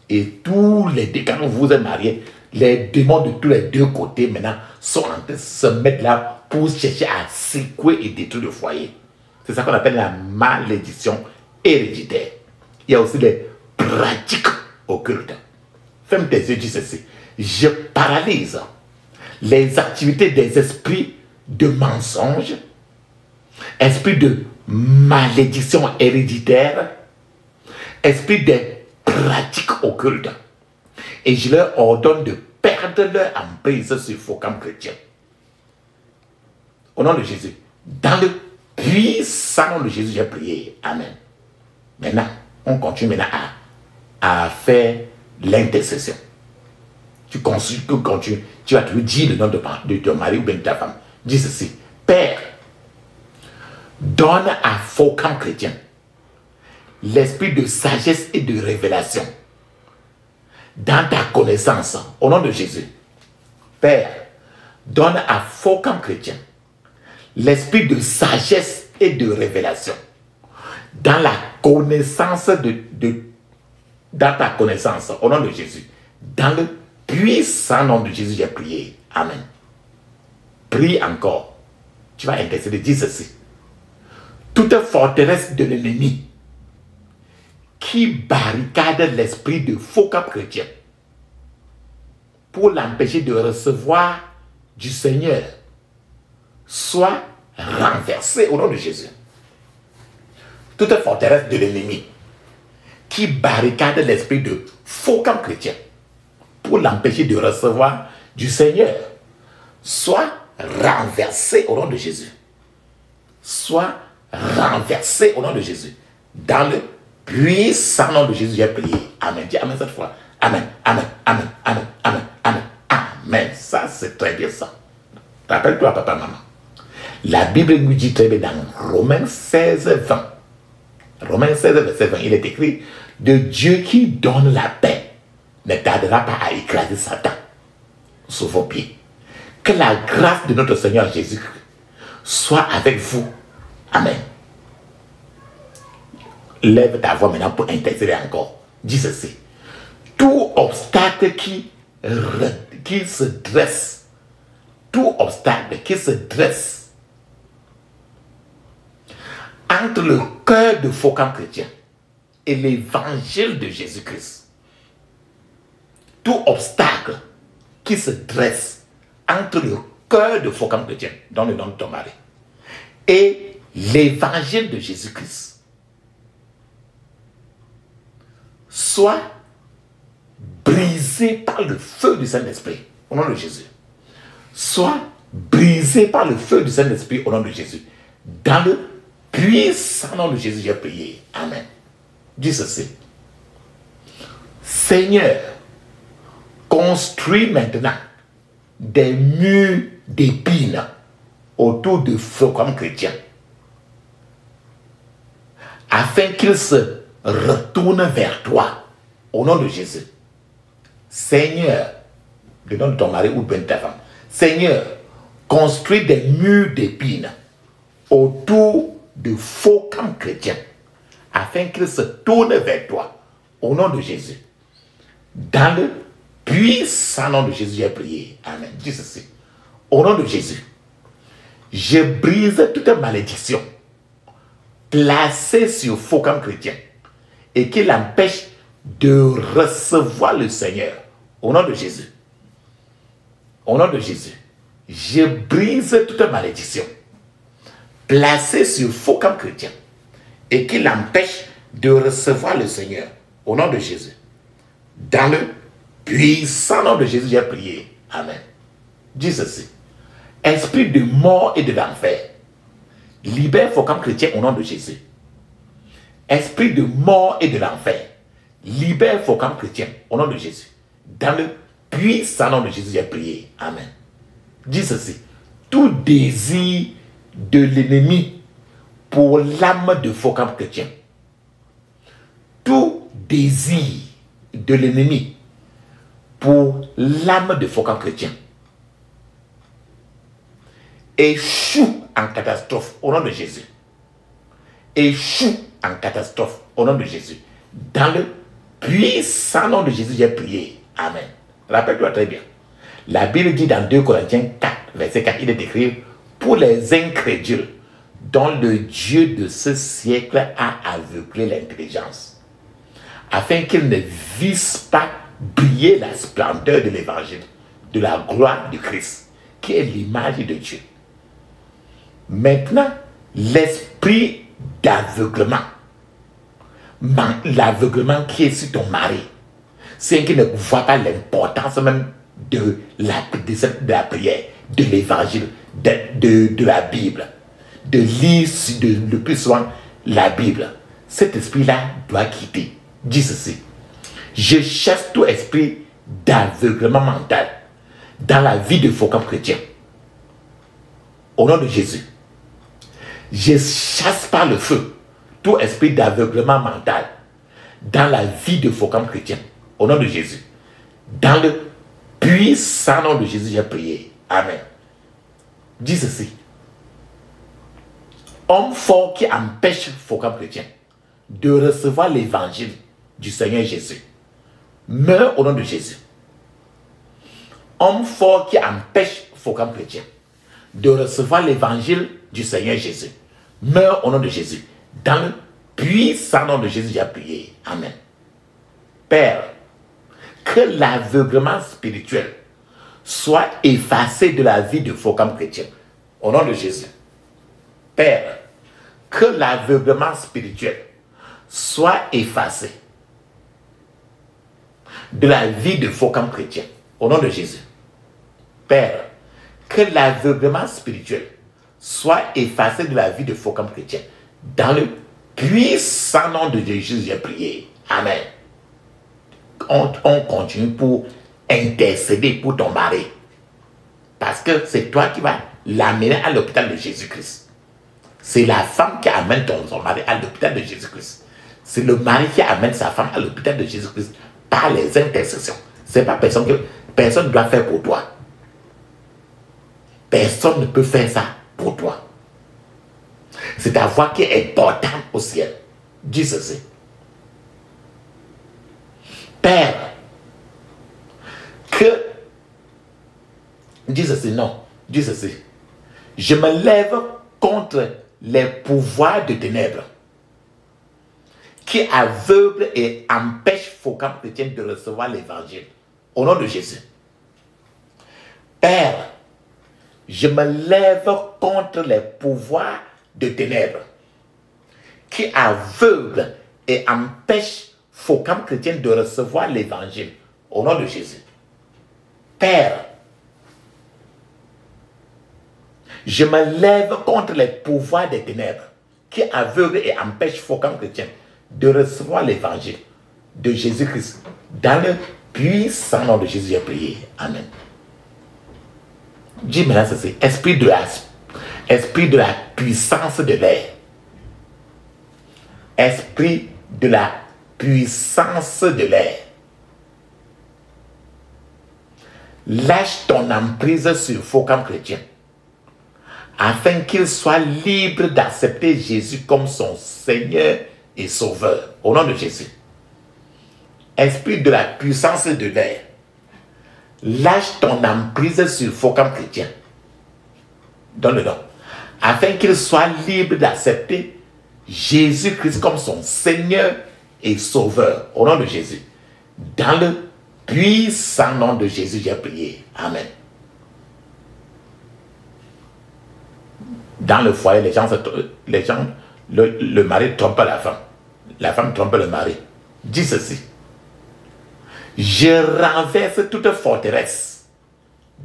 Et tous les deux, quand vous êtes mariés, les démons de tous les deux côtés maintenant sont en train de se mettre là pour chercher à secouer et détruire le foyer. C'est ça qu'on appelle la malédiction héréditaire. Il y a aussi les pratiques occultes. Ferme tes yeux, dis ceci. Je paralyse les activités des esprits de mensonge, esprits de malédiction héréditaire, esprits des pratiques occultes. Et je leur ordonne de perdre leur emprise sur faux comme chrétiens. Au nom de Jésus, dans le puissant nom de Jésus, j'ai prié. Amen. Maintenant, on continue maintenant à faire l'intercession. Tu continues, tu vas toujours dire le nom de ton mari ou bien de ta femme. Dis ceci. Père, donne à faux comme chrétien l'esprit de sagesse et de révélation dans ta connaissance, au nom de Jésus. Père, donne à faux comme chrétien l'esprit de sagesse et de révélation dans la connaissance dans ta connaissance, au nom de Jésus. Dans le puissant nom de Jésus, j'ai prié. Amen. Prie encore. Tu vas intercéder, dis ceci. Toute forteresse de l'ennemi qui barricade l'esprit de faux cap chrétien pour l'empêcher de recevoir du Seigneur soit renversée au nom de Jésus. Toute forteresse de l'ennemi qui barricade l'esprit de faux cap chrétien pour l'empêcher de recevoir du Seigneur soit renversée au nom de Jésus. Soit renversée au nom de Jésus. Dans le puissant nom de Jésus, j'ai prié. Amen. Dis Amen cette fois. Amen, Amen, Amen, Amen, Amen, Amen, Amen. Ça, c'est très bien ça. Rappelle-toi, papa, maman. La Bible nous dit très bien dans Romains 16, 20. Romains 16, verset 20, il est écrit: de Dieu qui donne la paix ne tardera pas à écraser Satan sous vos pieds. Que la grâce de notre Seigneur Jésus-Christ soit avec vous. Amen. Lève ta voix maintenant pour intercéder encore. Dis ceci. Tout obstacle qui se dresse, tout obstacle qui se dresse entre le cœur de faux camp chrétien et l'évangile de Jésus-Christ, tout obstacle qui se dresse entre le cœur de faux camp chrétien, dans le nom de ton mari, et l'évangile de Jésus-Christ, soit brisé par le feu du Saint-Esprit, au nom de Jésus. Soit brisé par le feu du Saint-Esprit, au nom de Jésus. Dans le puissant nom de Jésus, j'ai prié. Amen. Dis ceci. Seigneur, construis maintenant des murs d'épines autour de feu comme chrétiens, afin qu'ils se retournent vers toi, au nom de Jésus. Seigneur, le nom de ton mari ou de ta femme. Seigneur, construis des murs d'épines autour de faux camps chrétiens, afin qu'ils se tournent vers toi, au nom de Jésus. Dans le puissant nom de Jésus, j'ai prié. Amen. Dis ceci. Au nom de Jésus, je brise toute malédiction placée sur faux camps chrétiens et qui l'empêche de recevoir le Seigneur. Au nom de Jésus. Au nom de Jésus, je brise toute malédiction placée sur faux camp chrétien et qui l'empêche de recevoir le Seigneur. Au nom de Jésus. Dans le puissant nom de Jésus, j'ai prié. Amen. Dis ceci. Esprit de mort et de l'enfer, libère faux camp chrétien au nom de Jésus. Esprit de mort et de l'enfer, libère faux camp chrétien au nom de Jésus. Dans le puissant nom de Jésus, j'ai prié. Amen. Dis ceci. Tout désir de l'ennemi pour l'âme de faux camp chrétien, tout désir de l'ennemi pour l'âme de faux camp chrétien échoue en catastrophe au nom de Jésus. Échoue en catastrophe au nom de Jésus. Dans le puissant nom de Jésus, j'ai prié. Amen. Rappelle-toi très bien. La Bible dit dans 2 Corinthiens 4, verset 4, il est écrit pour les incrédules dont le Dieu de ce siècle a aveuglé l'intelligence, afin qu'ils ne vissent pas briller la splendeur de l'évangile, de la gloire du Christ, qui est l'image de Dieu. Maintenant, l'esprit d'aveuglement, l'aveuglement qui est sur ton mari, c'est qu'il ne voit pas l'importance même de la prière, de l'évangile, de la Bible, de lire le plus souvent la Bible. Cet esprit-là doit quitter. Dis ceci: je chasse tout esprit d'aveuglement mental dans la vie de faux chrétien. Au nom de Jésus. Je chasse par le feu tout esprit d'aveuglement mental dans la vie de faux chrétien. Au nom de Jésus. Dans le puissant nom de Jésus, j'ai prié. Amen. Dis ceci: homme fort qui empêche faux chrétien de recevoir l'évangile du Seigneur Jésus, meurt au nom de Jésus. Homme fort qui empêche faux chrétien de recevoir l'évangile du Seigneur Jésus, meurt au nom de Jésus. Dans le puissant nom de Jésus, j'ai prié. Amen. Père, que l'aveuglement spirituel soit effacé de la vie de faux chrétien. Au nom de Jésus. Père, que l'aveuglement spirituel soit effacé de la vie de faux chrétien. Au nom de Jésus. Père, que l'aveuglement spirituel soit effacé de la vie de faux chrétien. Dans le puissant nom de Jésus, j'ai prié. Amen. On continue pour intercéder pour ton mari. Parce que c'est toi qui vas l'amener à l'hôpital de Jésus-Christ. C'est la femme qui amène son mari à l'hôpital de Jésus-Christ. C'est le mari qui amène sa femme à l'hôpital de Jésus-Christ par les intercessions. Ce n'est pas personne que personne ne doit faire pour toi. Personne ne peut faire ça pour toi. C'est ta voix qui est importante au ciel. Dis ceci: Père, dis ceci, non, dis ceci: je me lève contre les pouvoirs de ténèbres qui aveuglent et empêchent faux chrétiens de recevoir l'évangile. Au nom de Jésus. Père, je me lève contre les pouvoirs de ténèbres qui aveuglent et empêchent faux chrétiens de recevoir l'évangile. Au nom de Jésus. Père, je me lève contre les pouvoirs des ténèbres qui aveuglent et empêchent faux chrétiens de recevoir l'évangile de Jésus-Christ. Dans le puissant nom de Jésus, j'ai prié. Amen. Dis maintenant ceci: esprit de la puissance de l'air. Esprit de la puissance de l'air. Lâche ton emprise sur faux chrétiens, afin qu'il soit libre d'accepter Jésus comme son Seigneur et Sauveur. Au nom de Jésus. Esprit de la puissance de l'air. Lâche ton emprise sur faux chrétiens. Donne le nom. Afin qu'il soit libre d'accepter Jésus-Christ comme son Seigneur et Sauveur. Au nom de Jésus. Dans le puissant nom de Jésus, j'ai prié. Amen. Dans le foyer, le mari trompe la femme. La femme trompe le mari. Dis ceci: je renverse toute forteresse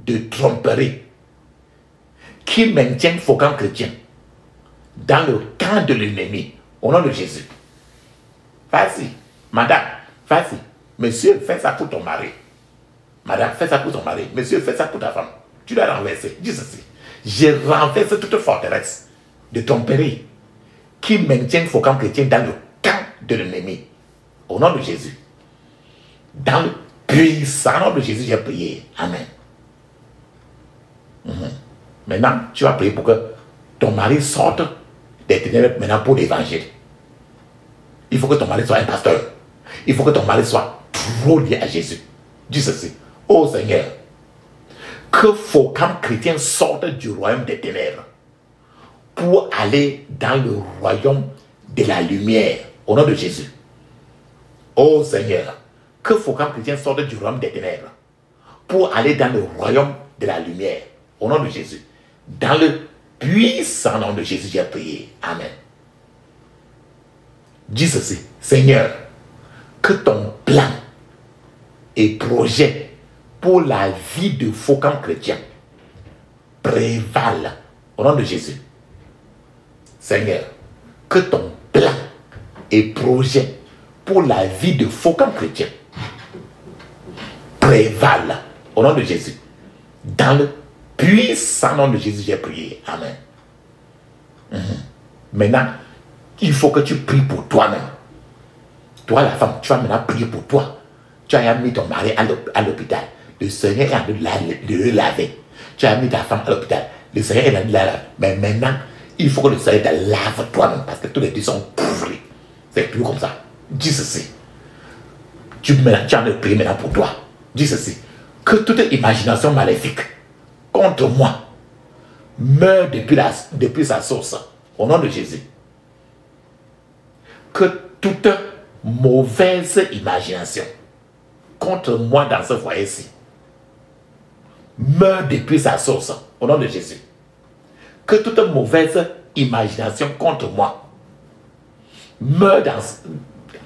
de tromperie qui maintient faux chrétiens dans le camp de l'ennemi. Au nom de Jésus. Vas-y, madame, vas-y. Monsieur, fais ça pour ton mari. Madame, fais ça pour ton mari. Monsieur, fais ça pour ta femme. Tu dois renverser. Dis ceci: je renverse toute forteresse de tromperie qui maintient faux chrétiens dans le camp de l'ennemi. Au nom de Jésus. Dans le puissant nom de Jésus, j'ai prié. Amen. Maintenant, tu vas prier pour que ton mari sorte des ténèbres maintenant pour l'évangile. Il faut que ton mari soit un pasteur. Il faut que ton mari soit trop lié à Jésus. Dis ceci. Oh Seigneur, que Focam chrétien sorte du royaume des ténèbres pour aller dans le royaume de la lumière. Au nom de Jésus. Oh Seigneur, que Focam chrétien sorte du royaume des ténèbres pour aller dans le royaume de la lumière. Au nom de Jésus. Dans le puissant nom de Jésus, j'ai prié. Amen. Dis ceci. Seigneur, que ton plan et projet pour la vie de Focam chrétien prévalent au nom de Jésus. Seigneur, que ton plan et projet pour la vie de Focam chrétien prévalent au nom de Jésus. Dans le puissant nom de Jésus, j'ai prié. Amen. Maintenant, il faut que tu pries pour toi-même. Toi, la femme, tu vas maintenant prier pour toi. Tu as mis ton mari à l'hôpital. Le Seigneur est en train de le laver. Tu as mis ta femme à l'hôpital. Le Seigneur est en train de la laver. Mais maintenant, il faut que le Seigneur te lave toi-même parce que tous les deux sont couverts. C'est plus comme ça. Dis ceci. Tu as envie de prier maintenant pour toi. Dis ceci. Que toute imagination maléfique contre moi meure depuis sa source. Au nom de Jésus. Que toute mauvaise imagination contre moi dans ce foyer-ci meurt depuis sa source, au nom de Jésus. Que toute mauvaise imagination contre moi meurt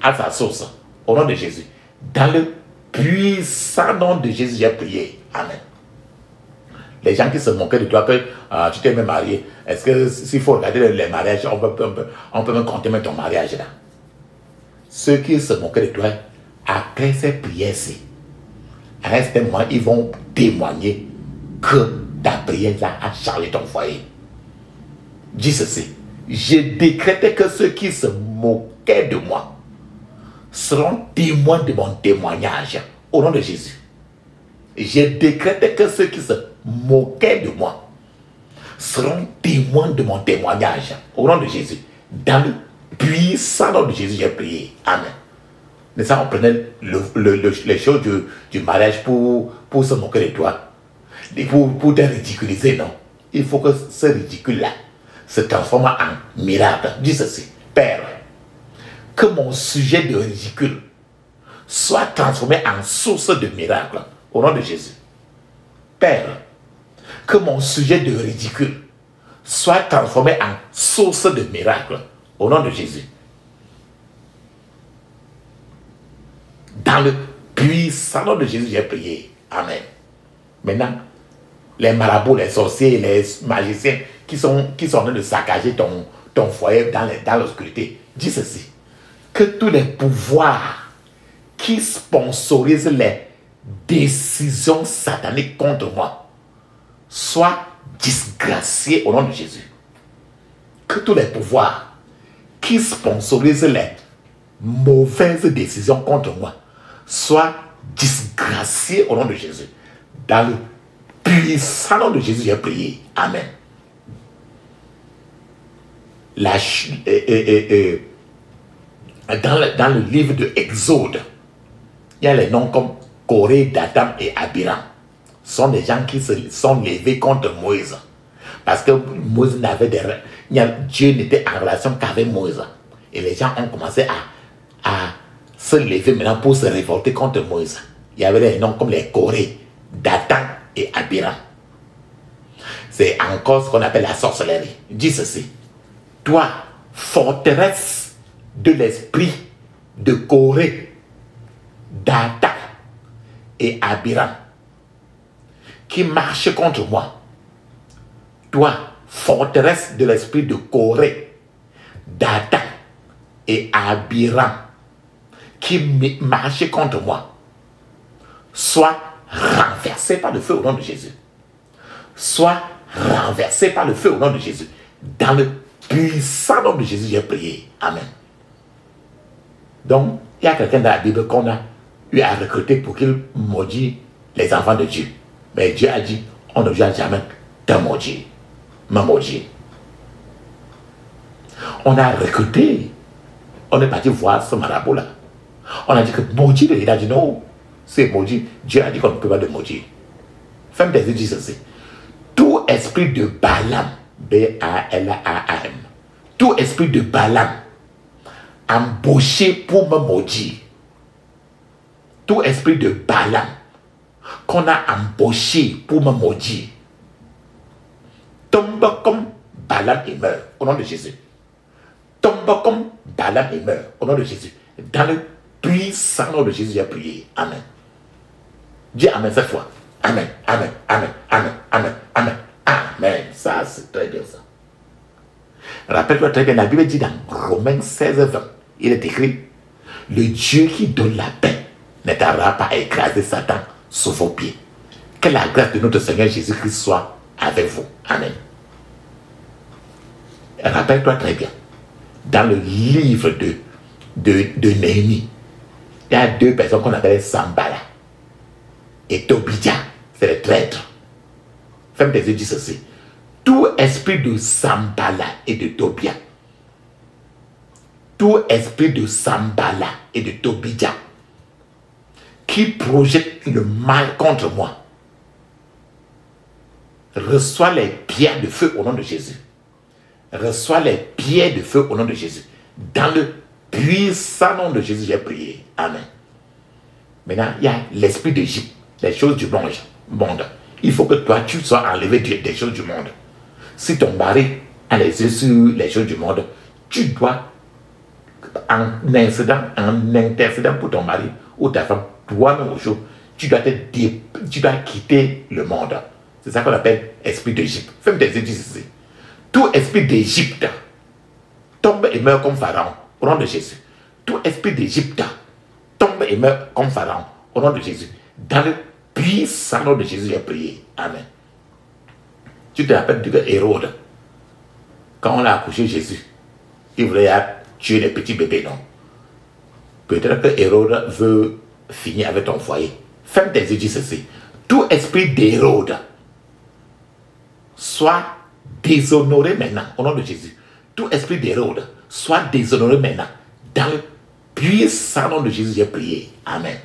à sa source, au nom de Jésus. Dans le puissant nom de Jésus, j'ai prié. Amen. Les gens qui se moquaient de toi, que tu t'es même marié, est-ce que s'il faut regarder les mariages, on peut même compter même ton mariage là? Ceux qui se moquaient de toi, après ces prières-ci, à un certain moment, ils vont témoigner que ta prière là a chargé ton foyer. Dis ceci. Je décrète que ceux qui se moquaient de moi seront témoins de mon témoignage au nom de Jésus. Je décrète que ceux qui se moquaient de moi seront témoins de mon témoignage au nom de Jésus. Dans le puissant nom de Jésus, j'ai prié. Amen. Mais ça, on prenait les choses du mariage pour se moquer de toi. Pour te ridiculiser, non. Il faut que ce ridicule-là se transforme en miracle. Dis ceci. Père, que mon sujet de ridicule soit transformé en source de miracle. Au nom de Jésus. Père, que mon sujet de ridicule soit transformé en source de miracle. Au nom de Jésus. Dans le puissant nom de Jésus, j'ai prié. Amen. Maintenant, les marabouts, les sorciers, les magiciens qui sont en train de saccager ton foyer dans l'obscurité, dis ceci. Que tous les pouvoirs qui sponsorisent les décisions sataniques contre moi soient disgraciés au nom de Jésus. Que tous les pouvoirs qui sponsorisent les mauvaises décisions contre moi soient disgraciés au nom de Jésus. Dans le puissant nom de Jésus, j'ai prié. Amen. Dans le livre de Exode, il y a les noms comme Corée, Datam et Abiram. Ce sont des gens qui se sont levés contre Moïse. Parce que Moïse n'avait Dieu n'était en relation qu'avec Moïse. Et les gens ont commencé à se lever maintenant pour se révolter contre Moïse. Il y avait des noms comme les Corée, Datam et Abiram. C'est encore ce qu'on appelle la sorcellerie. Dis ceci. Toi, forteresse de l'esprit de Corée, Datam et Abiram, qui marche contre moi. Toi, forteresse de l'esprit de Corée, Datam et Abiram, qui marche contre moi, soit renversé par le feu au nom de Jésus. Soit renversé par le feu au nom de Jésus. Dans le puissant nom de Jésus, j'ai prié. Amen. Donc, il y a quelqu'un dans la Bible qu'on a eu à recruter pour qu'il maudit les enfants de Dieu. Mais Dieu a dit, on ne doit jamais te maudire. me maudire. On a recruté. On est parti voir ce marabout-là. On a dit que maudit, il a dit non, c'est maudit. Dieu a dit qu'on ne peut pas le maudire. Femme des yeux dit ceci. Tout esprit de Balaam, B-A-L-A-A-M, tout esprit de Balaam, embauché pour me maudire. Tout esprit de Balaam, qu'on a embauché pour me maudire, tombe comme Balaam et meurt, au nom de Jésus. Tombe comme Balaam et meurt, au nom de Jésus. Dans le puissant nom de Jésus, j'ai prié. Amen. Dis Amen cette fois. Amen, Amen, Amen, Amen, Amen, Amen, Amen. Ça, c'est très bien ça. Rappelle-toi très bien, la Bible dit dans Romains 16, 20, il est écrit, le Dieu qui donne la paix ne tardera pas à écraser Satan sous vos pieds. Que la grâce de notre Seigneur Jésus-Christ soit avec vous. Amen. Rappelle-toi très bien, dans le livre de Néhémie, il y a deux personnes qu'on appelle Sambala et Tobia, c'est les traîtres. Femme des yeux dit ceci. Tout esprit de Sambala et de Tobia, tout esprit de Sambala et de Tobia qui projette le mal contre moi, reçoit les pierres de feu au nom de Jésus. Reçoit les pierres de feu au nom de Jésus. Dans le puissant nom de Jésus, j'ai prié. Amen. Maintenant, il y a l'esprit d'Égypte, les choses du monde. Il faut que toi, tu sois enlevé des choses du monde. Si ton mari a les yeux sur les choses du monde, tu dois, en intercédant pour ton mari ou ta femme, toi-même au jour, tu dois quitter le monde. C'est ça qu'on appelle esprit d'Égypte. Fais-moi tes yeux ici. Tout esprit d'Égypte tombe et meurt comme Pharaon, au nom de Jésus. Tout esprit d'Égypte tombe et meurt comme Pharaon, au nom de Jésus. Dans le puissant nom de Jésus, j'ai prié. Amen. Tu te rappelles de Hérode, quand on a accouché Jésus, il voulait tuer les petits bébés, non? Peut-être que Hérode veut finir avec ton foyer. Ferme tes yeux, dis ceci. Tout esprit d'Hérode soit déshonoré maintenant, au nom de Jésus. Tout esprit d'Hérode soit déshonoré maintenant. Dans le puissant nom de Jésus, j'ai prié. Amen.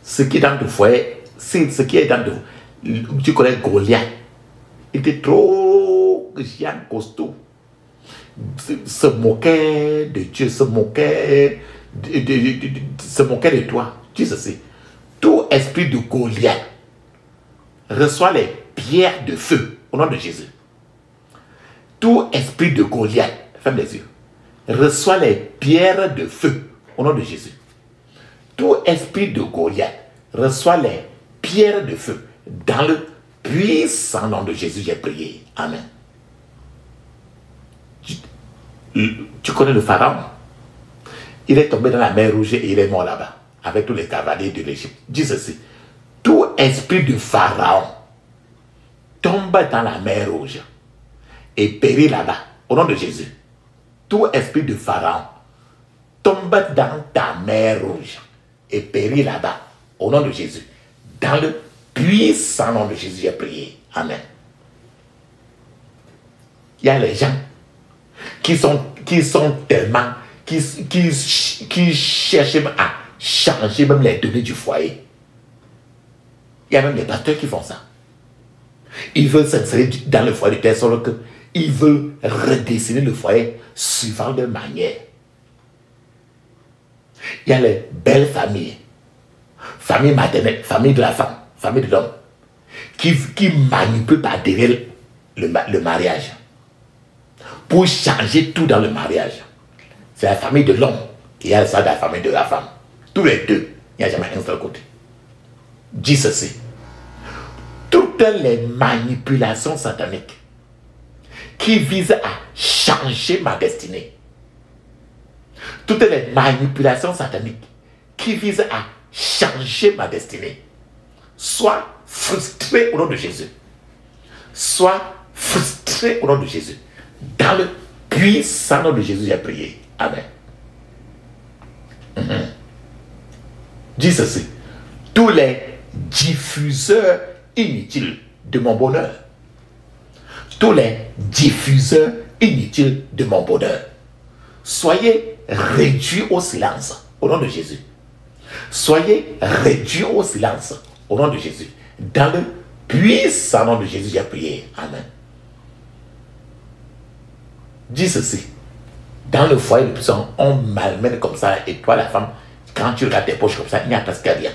Ce qui est dans le foyer, c'est ce qui est dans le... Tu connais Goliath. Il était trop géant, costaud. Se moquait de Dieu, se moquait de toi. Tu sais, tout esprit de Goliath reçoit les pierres de feu au nom de Jésus. Tout esprit de Goliath, ferme les yeux, reçoit les pierres de feu au nom de Jésus. Tout esprit de Goliath reçoit les pierres de feu. Dans le puissant nom de Jésus, j'ai prié. Amen. Tu connais le Pharaon? Il est tombé dans la mer Rouge et il est mort là-bas, avec tous les cavaliers de l'Égypte. Dis ceci. Tout esprit de Pharaon tombe dans la mer Rouge et périt là-bas, au nom de Jésus. Tout esprit de Pharaon tombe dans ta mer Rouge et périt là-bas, au nom de Jésus. Dans le puissant nom de Jésus, j'ai prié. Amen. Il y a les gens qui sont tellement, qui cherchent à changer même les données du foyer. Il y a même des pasteurs qui font ça. Ils veulent s'insérer dans le foyer de telle sorte qu'ils veulent redessiner le foyer suivant leur manière. Il y a les belles familles, famille maternelle, famille de la femme, famille de l'homme, qui manipulent par derrière le mariage pour changer tout dans le mariage. C'est la famille de l'homme et il y a ça de la famille de la femme. Tous les deux, il n'y a jamais un seul côté. Dis ceci. Toutes les manipulations sataniques qui visent à changer ma destinée, toutes les manipulations sataniques qui visent à changer ma destinée, soient frustrées au nom de Jésus. Soient frustrées au nom de Jésus. Dans le puissant nom de Jésus, j'ai prié. Amen. Dis ceci. Tous les diffuseurs inutiles de mon bonheur, tous les diffuseurs inutiles de mon bonheur. Soyez réduits au silence au nom de Jésus. Soyez réduits au silence au nom de Jésus. Dans le puissant nom de Jésus, j'ai prié. Amen. Dis ceci. Dans le foyer de puissance, on malmène comme ça, et toi, la femme, quand tu regardes tes poches comme ça, il n'y a presque rien.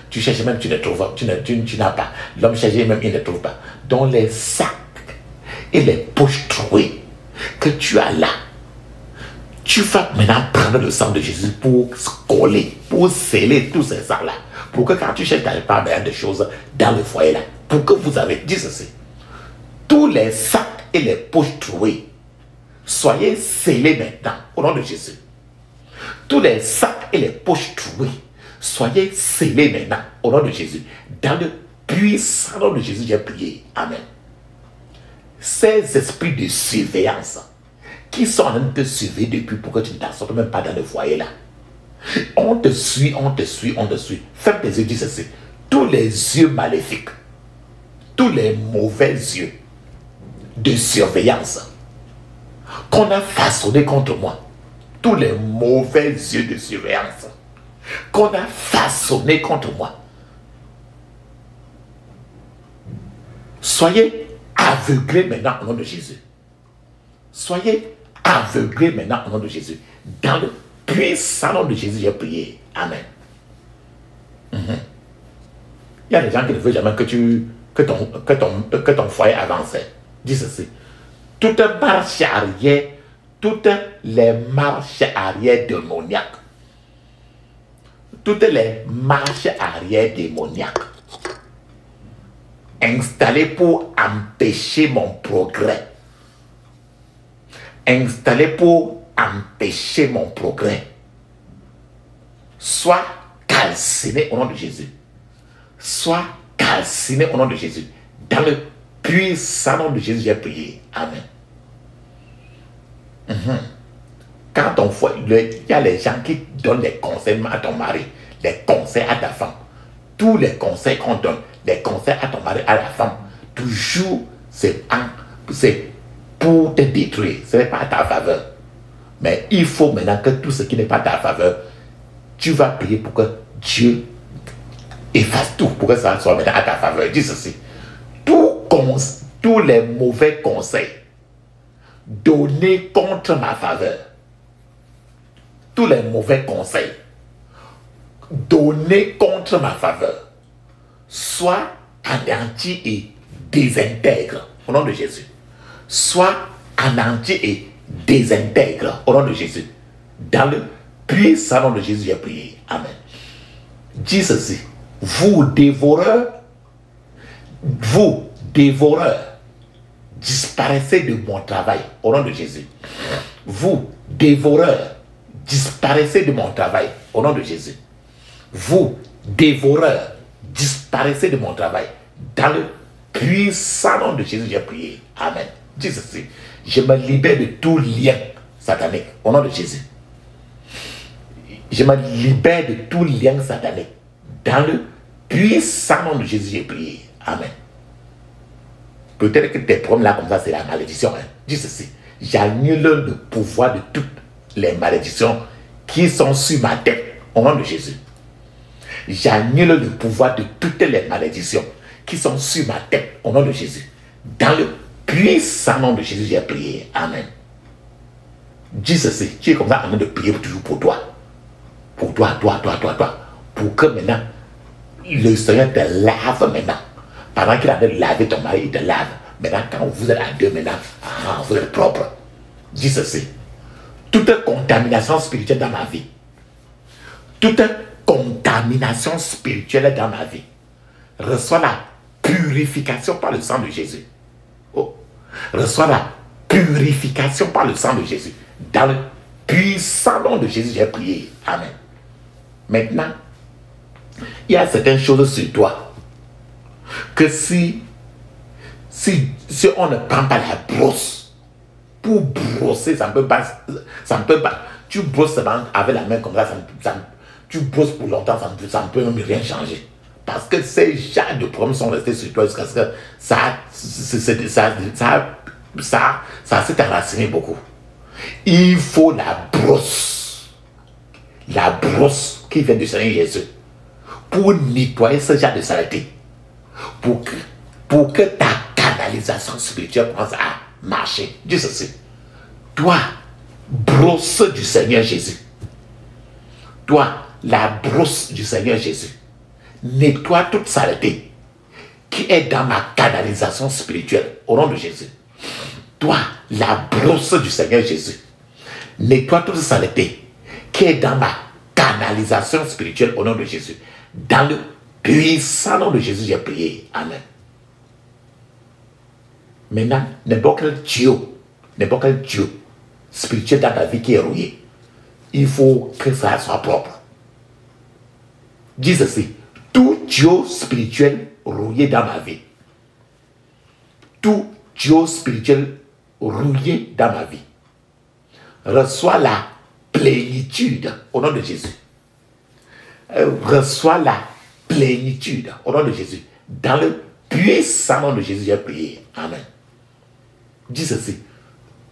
Tu cherches même, tu ne trouves pas, tu n'as pas. L'homme cherche même, il ne trouve pas. Dans les sacs et les poches trouées que tu as là, tu vas maintenant prendre le sang de Jésus pour coller, pour sceller tous ces sacs-là. Pour que quand tu cherches, tu n'arrives pas à mettre des choses dans le foyer là. Pour que vous avez dit ceci. Tous les sacs et les poches trouées, soyez scellés maintenant au nom de Jésus. Tous les sacs et les poches trouées, soyez scellés maintenant au nom de Jésus. Dans le puissant nom de Jésus, j'ai prié. Amen. Ces esprits de surveillance qui sont en train de te surveiller depuis pour que tu ne t'en sortes même pas dans le foyer là. On te suit, on te suit, on te suit. Ferme tes yeux, dis ceci. Tous les yeux maléfiques, tous les mauvais yeux de surveillance qu'on a façonnés contre moi, tous les mauvais yeux de surveillance qu'on a façonnés contre moi, soyez aveuglés maintenant au nom de Jésus. Soyez aveuglés maintenant au nom de Jésus. Dans le puissant nom de Jésus, j'ai prié. Amen. Il y a des gens qui ne veulent jamais que ton foyer avance. Dis ceci. Toutes les marches arrière démoniaques, toutes les marches arrière démoniaques installées pour empêcher mon progrès, installées pour empêcher mon progrès, soit calcinées au nom de Jésus. Soit calcinées au nom de Jésus. Dans le puissant nom de Jésus, j'ai prié. Amen. Quand on voit, il y a les gens qui donnent des conseils à ton mari, des conseils à ta femme. Tous les conseils qu'on donne, les conseils à ton mari, à la femme, toujours c'est pour te détruire. Ce n'est pas à ta faveur. Mais il faut maintenant que tout ce qui n'est pas à ta faveur, tu vas prier pour que Dieu efface tout, pour que ça soit maintenant à ta faveur. Dis ceci. Tous les mauvais conseils donnés contre ma faveur, tous les mauvais conseils donnés contre ma faveur, soient anéantis et désintègres au nom de Jésus. Soient anéantis et désintègres au nom de Jésus. Dans le puissant nom de Jésus, j'ai prié. Amen. Dis ceci. Vous dévoreurs, disparaissez de mon travail au nom de Jésus. Vous, dévoreurs, disparaissez de mon travail au nom de Jésus. Vous, dévoreurs, disparaissez de mon travail. Dans le puissant nom de Jésus, j'ai prié. Amen. Dis ceci. Je me libère de tout lien satanique au nom de Jésus. Je me libère de tout lien satanique. Dans le puissant nom de Jésus, j'ai prié. Amen. Peut-être que tes problèmes là comme ça, c'est la malédiction. Dis ceci. J'annule le pouvoir de toutes les malédictions qui sont sur ma tête au nom de Jésus. J'annule le pouvoir de toutes les malédictions qui sont sur ma tête au nom de Jésus. Dans le puissant nom de Jésus, j'ai prié. Amen. Dis ceci. Tu es comme ça en train de prier toujours pour toi. Pour toi. Pour que maintenant, le Seigneur te lave maintenant. Pendant qu'il a de laver ton mari, il te lave. Maintenant, quand vous êtes à deux, maintenant, vous êtes propre. Dis ceci. Toute contamination spirituelle dans ma vie, toute contamination spirituelle dans ma vie, reçoit la purification par le sang de Jésus. Oh. Reçoit la purification par le sang de Jésus. Dans le puissant nom de Jésus, j'ai prié. Amen. Maintenant, il y a certaines choses sur toi que si on ne prend pas la brosse pour brosser, ça ne peut pas. Tu brosses seulement avec la main comme ça, tu brosses pour longtemps, ça ne peut même rien changer. Parce que ces genres de problèmes sont restés sur toi jusqu'à ce que ça a ça s'est enraciné beaucoup. Il faut la brosse qui vient du Seigneur Jésus pour nettoyer ce genre de saleté, pour que ta canalisation spirituelle commence à marcher. Dis ceci. Toi, brosse du Seigneur Jésus. Toi, la brosse du Seigneur Jésus. Nettoie toute saleté qui est dans ma canalisation spirituelle au nom de Jésus. Toi, la brosse du Seigneur Jésus. Nettoie toute saleté qui est dans ma canalisation spirituelle au nom de Jésus. Dans le puissant nom de Jésus, j'ai prié. Amen. Maintenant, n'importe quel Dieu spirituel dans ta vie qui est rouillé, il faut que ça soit propre. Dis ceci. Tout Dieu spirituel rouillé dans ma vie, tout Dieu spirituel rouillé dans ma vie, reçoit la plénitude au nom de Jésus. Reçoit la plénitude au nom de Jésus. Dans le puissant nom de Jésus, j'ai prié. Amen. Dis ceci.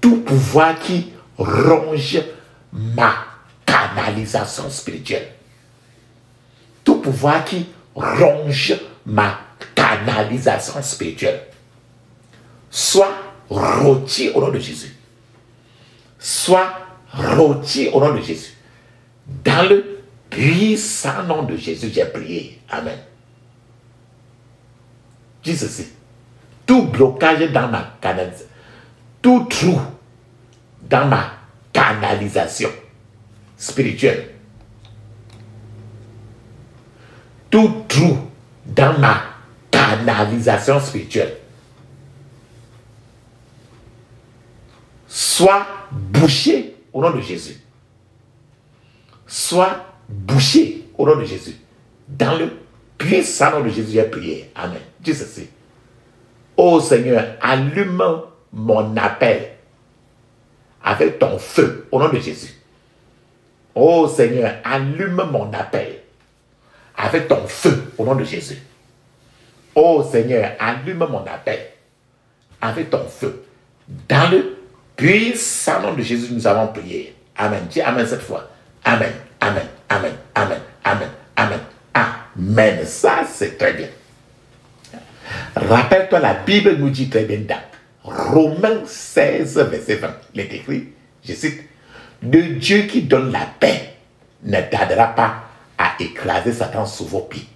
Tout pouvoir qui ronge ma canalisation spirituelle, tout pouvoir qui ronge ma canalisation spirituelle, soit rôti au nom de Jésus. Soit rôti au nom de Jésus. Dans le puissant nom de Jésus, j'ai prié. Amen. Dis ceci. Tout blocage dans ma canalisation, tout trou dans ma canalisation spirituelle, tout trou dans ma canalisation spirituelle, soit bouché au nom de Jésus. Soit bouché au nom de Jésus. Dans le puissant nom de Jésus, j'ai prié. Amen. Dis ceci. Ô Seigneur, allume mon appel avec ton feu au nom de Jésus. Ô Seigneur, allume mon appel avec ton feu au nom de Jésus. Ô Seigneur, allume mon appel avec ton feu. Dans le puissant nom de Jésus, nous avons prié. Amen. Dis Amen cette fois. Amen, Amen, Amen, Amen, Amen, Amen, Amen. Ça, c'est très bien. Rappelle-toi, la Bible nous dit très bien dans Romains 16, verset 20. Il est écrit, je cite, « Le Dieu qui donne la paix ne tardera pas à écraser Satan sous vos pieds.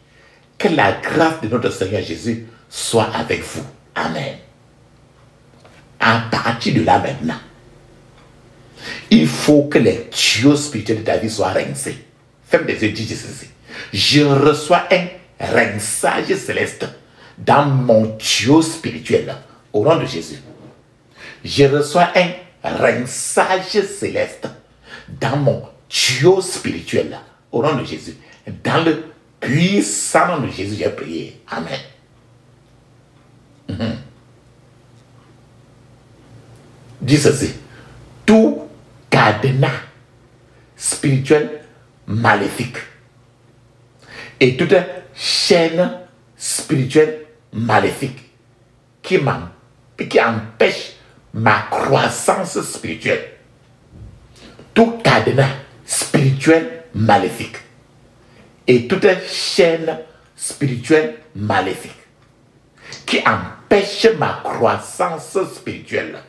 Que la grâce de notre Seigneur Jésus soit avec vous. » Amen. À partir de là maintenant, il faut que les tuyaux spirituels de ta vie soient rincés. Ferme les yeux, dis ceci. Je reçois un rinçage céleste dans mon tuyau spirituel au nom de Jésus. Je reçois un rinçage céleste dans mon tuyau spirituel au nom de Jésus. Dans le puissant nom de Jésus, j'ai prié. Amen. Dis ceci. Tout cadenas spirituel maléfique et toute chaîne spirituelle maléfique qui empêche ma croissance spirituelle, tout cadenas spirituel maléfique et toute chaîne spirituelle maléfique qui empêche ma croissance spirituelle,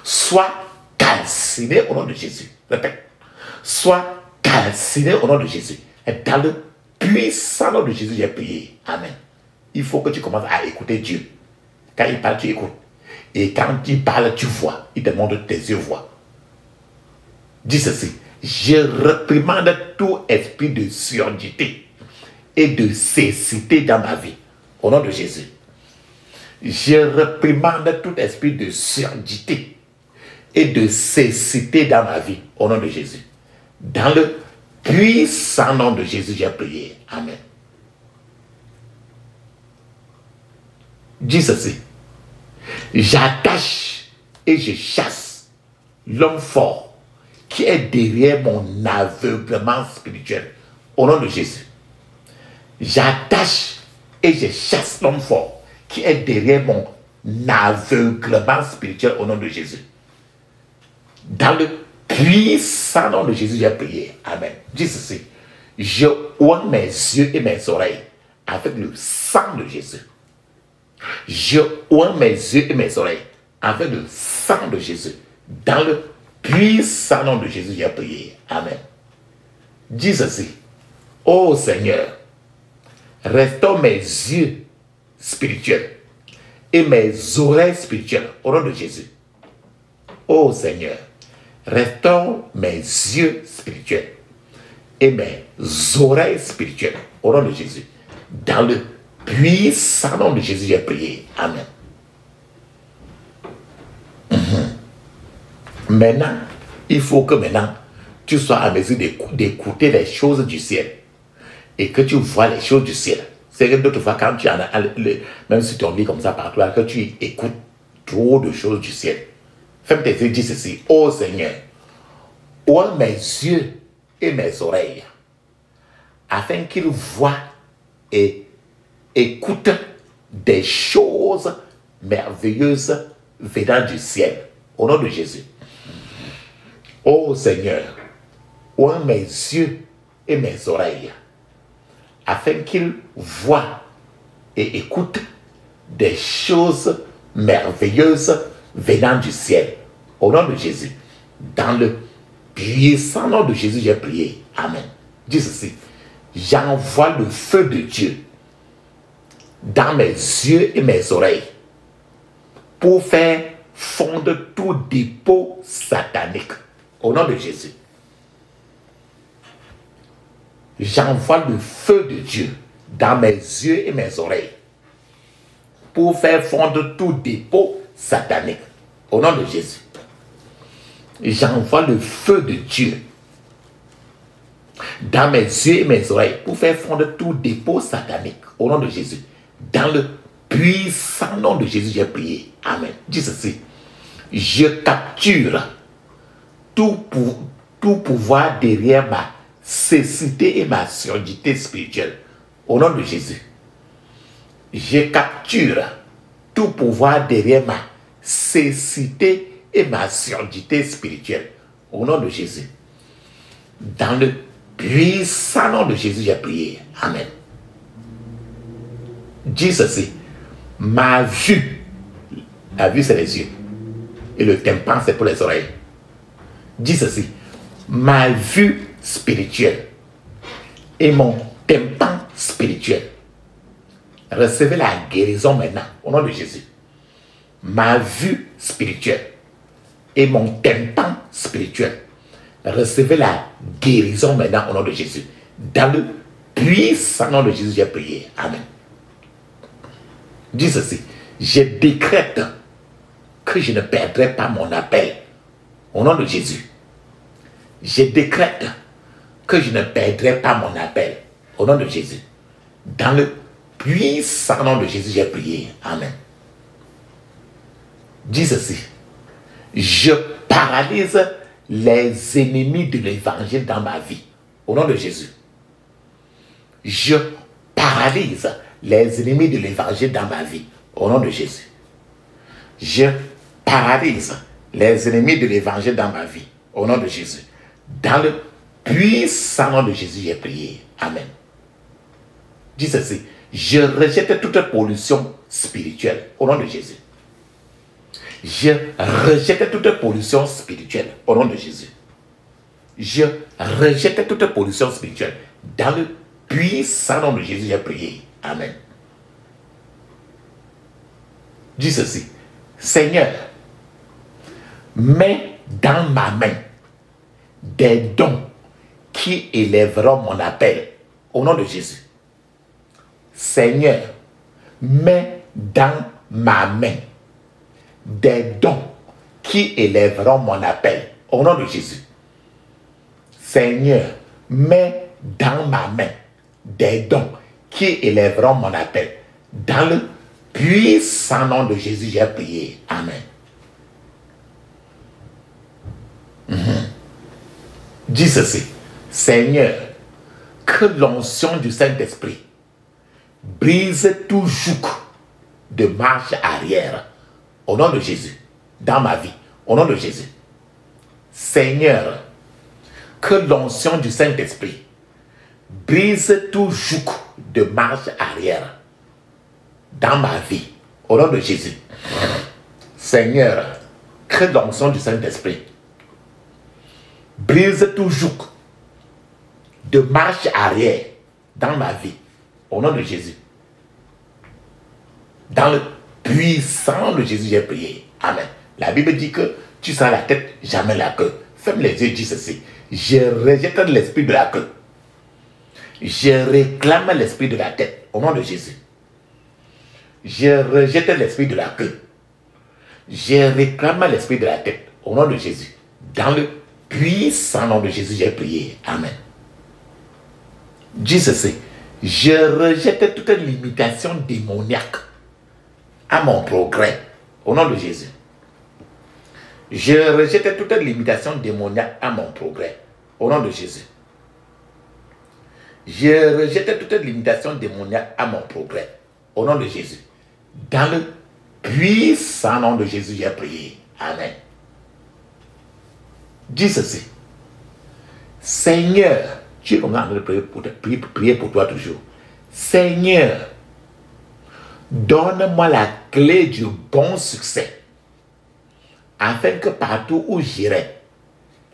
soit calciné au nom de Jésus. Répète. Soit calciné au nom de Jésus. Et dans le puissant nom de Jésus, j'ai prié. Amen. Il faut que tu commences à écouter Dieu. Quand il parle, tu écoutes. Et quand il parle, tu vois. Il te montre, tes yeux voient. Dis ceci. Je réprimande tout esprit de surdité et de cécité dans ma vie. Au nom de Jésus. Je réprimande tout esprit de surdité et de cécité dans ma vie, au nom de Jésus. Dans le puissant nom de Jésus, j'ai prié. Amen. Dis ceci. J'attache et je chasse l'homme fort qui est derrière mon aveuglement spirituel, au nom de Jésus. J'attache et je chasse l'homme fort qui est derrière mon aveuglement spirituel au nom de Jésus. Dans le puissant nom de Jésus, j'ai prié. Amen. Dis ceci. Je ouvre mes yeux et mes oreilles avec le sang de Jésus. Je ouvre mes yeux et mes oreilles avec le sang de Jésus. Dans le puissant nom de Jésus, j'ai prié. Amen. Dis ceci. Ô Seigneur, restaure mes yeux spirituels et mes oreilles spirituelles au nom de Jésus. Ô Seigneur, restaure mes yeux spirituels et mes oreilles spirituelles au nom de Jésus. Dans le puissant nom de Jésus, j'ai prié. Amen. Maintenant, il faut que maintenant, tu sois à mesure d'écouter les choses du ciel et que tu vois les choses du ciel. C'est que d'autres fois, quand tu en as, même si tu en vis comme ça partout, que tu écoutes trop de choses du ciel. Ferme tes yeux, dis ceci. Ô Seigneur, ouvre mes yeux et mes oreilles afin qu'ils voient et écoutent des choses merveilleuses venant du ciel. Au nom de Jésus. Ô Seigneur, ouvre mes yeux et mes oreilles afin qu'ils voient et écoutent des choses merveilleuses venant du ciel. Au nom de Jésus. Dans le puissant nom de Jésus, j'ai prié. Amen. Dis ceci. J'envoie le feu de Dieu dans mes yeux et mes oreilles pour faire fondre tout dépôt satanique. Au nom de Jésus. J'envoie le feu de Dieu dans mes yeux et mes oreilles pour faire fondre tout dépôt satanique. Au nom de Jésus. J'envoie le feu de Dieu dans mes yeux et mes oreilles pour faire fondre tout dépôt satanique. Au nom de Jésus. Dans le puissant nom de Jésus, j'ai prié. Amen. Dis ceci. Je capture tout pouvoir derrière ma cécité et ma surdité spirituelle. Au nom de Jésus. Je capture tout pouvoir derrière ma cécité et ma surdité spirituelle. Au nom de Jésus. Dans le puissant nom de Jésus, j'ai prié. Amen. Dis ceci. Ma vue. La vue, c'est les yeux. Et le tympan, c'est pour les oreilles. Dis ceci. Ma vue spirituelle et mon tympan spirituel. Recevez la guérison maintenant, au nom de Jésus. Ma vue spirituelle et mon tympan spirituel. Recevez la guérison maintenant, au nom de Jésus. Dans le puissant nom de Jésus, j'ai prié. Amen. Dis ceci. Je décrète que je ne perdrai pas mon appel. Au nom de Jésus. Je décrète que je ne perdrai pas mon appel. Au nom de Jésus. Dans le puissant nom de Jésus, j'ai prié. Amen. Dis ceci. Je paralyse les ennemis de l'évangile dans ma vie. Au nom de Jésus. Je paralyse les ennemis de l'évangile dans ma vie. Au nom de Jésus. Je paralyse les ennemis de l'évangile dans ma vie. Au nom de Jésus. Dans le puissant nom de Jésus, j'ai prié. Amen. Dis ceci. Je rejette toute pollution spirituelle. Au nom de Jésus. Je rejette toute pollution spirituelle. Au nom de Jésus. Je rejette toute pollution spirituelle. Dans le puissant nom de Jésus, j'ai prié. Amen. Dis ceci. Seigneur, mets dans ma main des dons qui élèveront mon appel. Au nom de Jésus. Seigneur, mets dans ma main des dons qui élèveront mon appel. Au nom de Jésus. Seigneur, mets dans ma main des dons qui élèveront mon appel. Dans le puissant nom de Jésus, j'ai prié. Amen. Dis ceci. Seigneur, que l'onction du Saint-Esprit brise tout joug de marche arrière au nom de Jésus, dans ma vie, au nom de Jésus. Seigneur, que l'onction du Saint-Esprit brise tout joug de marche arrière dans ma vie, au nom de Jésus. Seigneur, que l'onction du Saint-Esprit brise tout joug de marche arrière dans ma vie, au nom de Jésus. Dans le puissant de Jésus, j'ai prié. Amen. La Bible dit que tu seras la tête, jamais la queue. Ferme les yeux, dis ceci. Je rejette l'esprit de la queue. Je réclame l'esprit de la tête, au nom de Jésus. Je rejette l'esprit de la queue. Je réclame l'esprit de la tête, au nom de Jésus. Dans le puissant nom de Jésus, j'ai prié. Amen. Dis ceci. Je rejette toute limitation démoniaque à mon progrès, au nom de Jésus. Je rejette toute limitation démoniaque à mon progrès, au nom de Jésus. Je rejette toute limitation démoniaque à mon progrès, au nom de Jésus. Dans le puissant nom de Jésus, j'ai prié. Amen. Dis ceci. Seigneur, tu es comme ça en train de prier pour toi toujours. Seigneur, donne-moi la clé du bon succès, afin que partout où j'irai,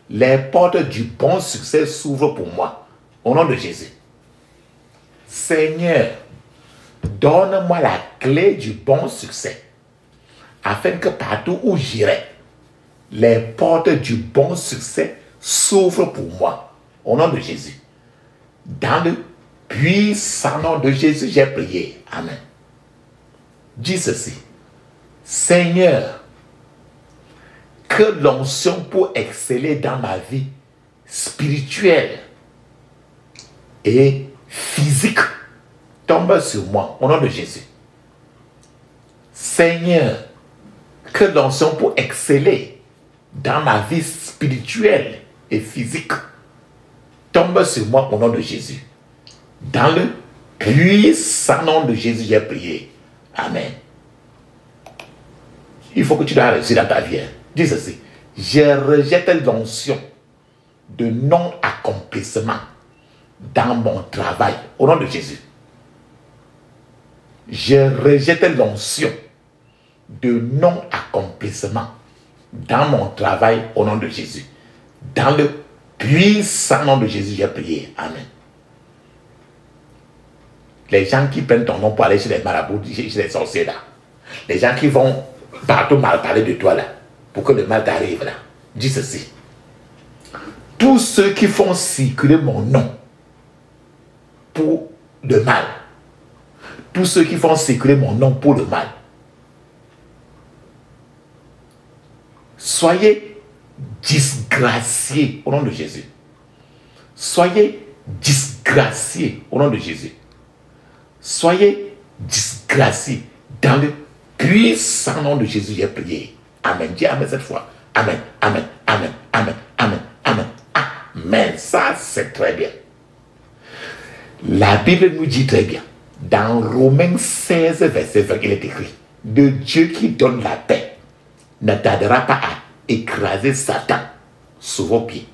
les portes du bon succès s'ouvrent pour moi, au nom de Jésus. Seigneur, donne-moi la clé du bon succès, afin que partout où j'irai, les portes du bon succès s'ouvrent pour moi, au nom de Jésus. Dans le puissant nom de Jésus, j'ai prié. Amen. Dis ceci. Seigneur, que l'onction pour exceller dans ma vie spirituelle et physique tombe sur moi, au nom de Jésus. Seigneur, que l'onction pour exceller dans ma vie spirituelle et physique tombe sur moi, au nom de Jésus. Dans le puissant nom de Jésus, j'ai prié. Amen. Il faut que tu dois réussir dans ta vie. Dis ceci. Je rejette l'onction de non-accomplissement dans mon travail, au nom de Jésus. Je rejette l'onction de non-accomplissement dans mon travail, au nom de Jésus. Dans le puissant nom de Jésus, j'ai prié. Amen. Les gens qui prennent ton nom pour aller chez les marabouts, chez les sorciers là. Les gens qui vont partout mal parler de toi là, pour que le mal t'arrive là. Dis ceci. Tous ceux qui font circuler mon nom pour le mal. Tous ceux qui font circuler mon nom pour le mal. Soyez disgraciés au nom de Jésus. Soyez disgraciés au nom de Jésus. Soyez disgraciés dans le puissant nom de Jésus, j'ai prié. Amen. Dis Amen cette fois. Amen, Amen, Amen, Amen, Amen, Amen, Amen. Ça, c'est très bien. La Bible nous dit très bien. Dans Romains 16, verset 20, il est écrit: de Dieu qui donne la paix ne tardera pas à écraser Satan sous vos pieds.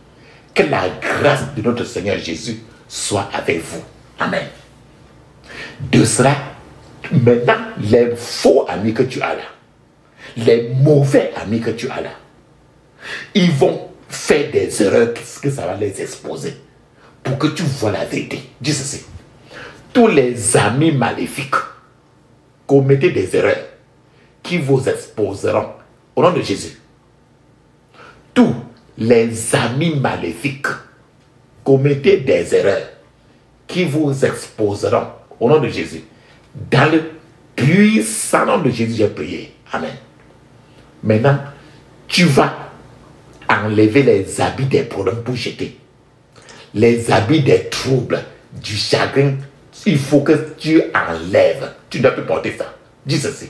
Que la grâce de notre Seigneur Jésus soit avec vous. Amen. De cela, maintenant, les faux amis que tu as là, les mauvais amis que tu as là, ils vont faire des erreurs que ça va les exposer pour que tu vois la vérité. Dis ceci. Tous les amis maléfiques commettez des erreurs qui vous exposeront au nom de Jésus. Tous les amis maléfiques commettez des erreurs qui vous exposeront au nom de Jésus. Dans le puissant nom de Jésus, j'ai prié. Amen. Maintenant, tu vas enlever les habits des problèmes pour jeter. Les habits des troubles, du chagrin, il faut que tu enlèves. Tu ne peux plus porter ça. Dis ceci.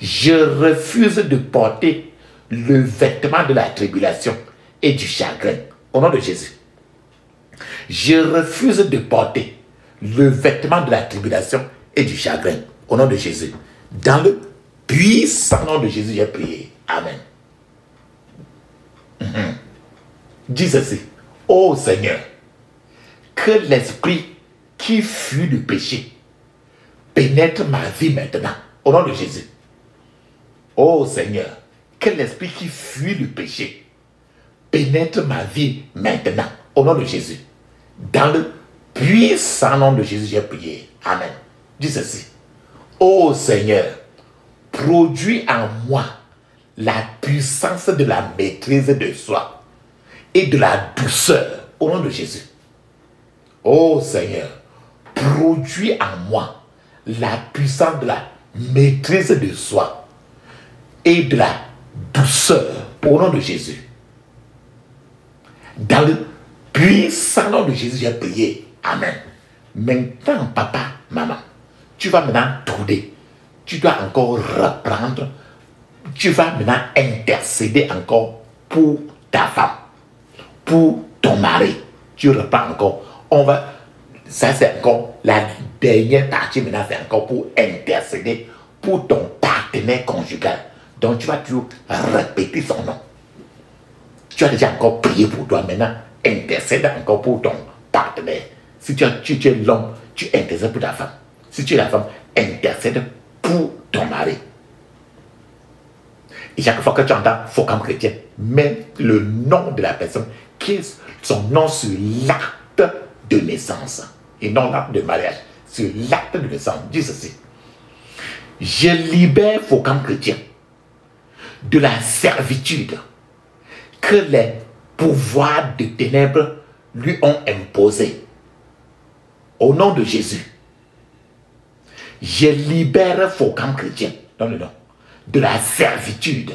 Je refuse de porter le vêtement de la tribulation et du chagrin. Au nom de Jésus. Je refuse de porter le vêtement de la tribulation et du chagrin. Au nom de Jésus. Dans le puissant nom de Jésus, j'ai prié. Amen. Dis ceci. Ô Seigneur, que l'esprit qui fuit du péché pénètre ma vie maintenant. Au nom de Jésus. Ô Seigneur, que l'esprit qui fuit du péché pénètre ma vie maintenant. Au nom de Jésus. Dans le puissant nom de Jésus, j'ai prié. Amen. Dis ceci. Ô Seigneur, produis en moi la puissance de la maîtrise de soi et de la douceur. Au nom de Jésus. Ô Seigneur, produis en moi la puissance de la maîtrise de soi et de la douceur. Au nom de Jésus. Dans le puissant nom de Jésus, j'ai prié. Amen. Maintenant, papa, maman, tu vas maintenant tourner. Tu dois encore reprendre. Tu vas maintenant intercéder encore pour ta femme, pour ton mari. Tu reprends encore. Ça c'est encore la dernière partie maintenant, c'est encore pour intercéder pour ton partenaire conjugal. Donc tu vas toujours répéter son nom. Tu as déjà encore prié pour toi, maintenant intercède encore pour ton partenaire. Si tu es l'homme, tu intercèdes pour ta femme. Si tu es la femme, intercède pour ton mari. Et chaque fois que tu entends « faut comme chrétien », mets le nom de la personne, qui est son nom sur l'acte de naissance. Et non l'acte de mariage, sur l'acte de naissance. Dis ceci. Je libère faut comme chrétien de la servitude que les pouvoirs de ténèbres lui ont imposée. Au nom de Jésus. Je libère Focam chrétien, dans le nom, de la servitude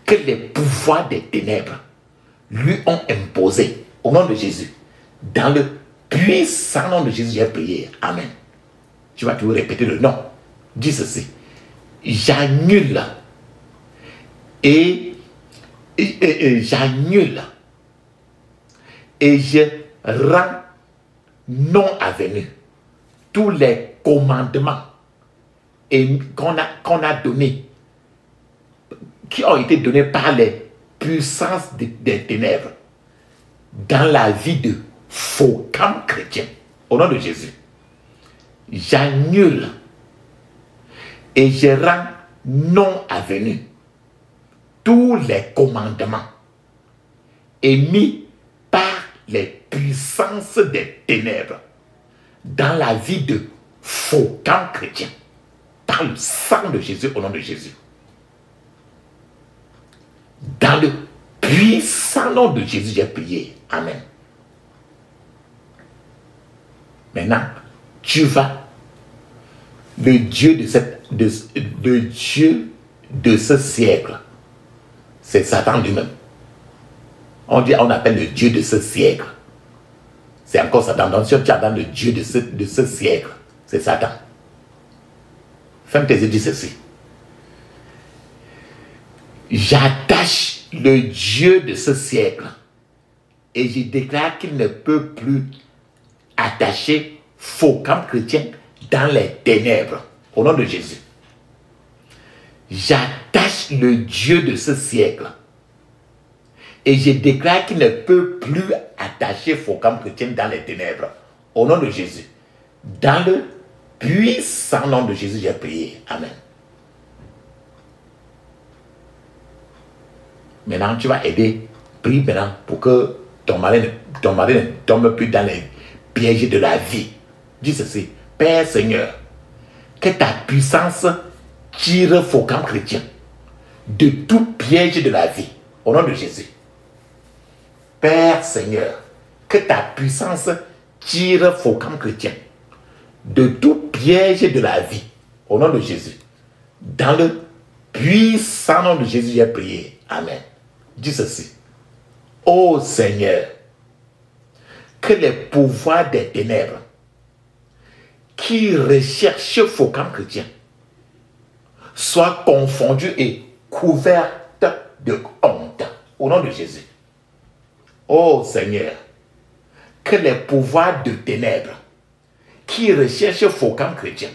que les pouvoirs des ténèbres lui ont imposée. Au nom de Jésus. Dans le puissant nom de Jésus, j'ai prié. Amen. Tu vas toujours répéter le nom. Dis ceci. J'annule j'annule et je rends non avenu tous les commandements qu'on a donnés, qui ont été donnés par les puissances des ténèbres dans la vie de Focam chrétien. Au nom de Jésus. J'annule et je rends non avenu tous les commandements émis par les puissances des ténèbres dans la vie de Focam chrétien, par le sang de Jésus, au nom de Jésus. Dans le puissant nom de Jésus, j'ai prié. Amen. Maintenant, tu vas, le Dieu de ce siècle, c'est Satan lui-même. On appelle le Dieu de ce siècle. C'est encore Satan. Donc si tu attends le Dieu de ce siècle, c'est Satan. Ferme tes yeux, dis ceci. J'attache le Dieu de ce siècle et je déclare qu'il ne peut plus attacher Focam chrétien dans les ténèbres. Au nom de Jésus. J'attache le Dieu de ce siècle et je déclare qu'il ne peut plus attacher Focam chrétien dans les ténèbres. Au nom de Jésus. Dans le puissant nom de Jésus, j'ai prié. Amen. Maintenant, tu vas aider. Prie maintenant pour que ton mari ne tombe plus dans les pièges de la vie. Dis ceci. Père Seigneur, que ta puissance tire Focam chrétien de tout piège de la vie. Au nom de Jésus. Père Seigneur, que ta puissance tire Focam chrétien de tout piège de la vie. Au nom de Jésus. Dans le puissant nom de Jésus, j'ai prié. Amen. Dis ceci. Ô Seigneur, que les pouvoirs des ténèbres qui recherchent Focam chrétien soient confondus et couverts de honte. Au nom de Jésus. Ô Seigneur, que les pouvoirs de ténèbres qui recherchent Focam chrétien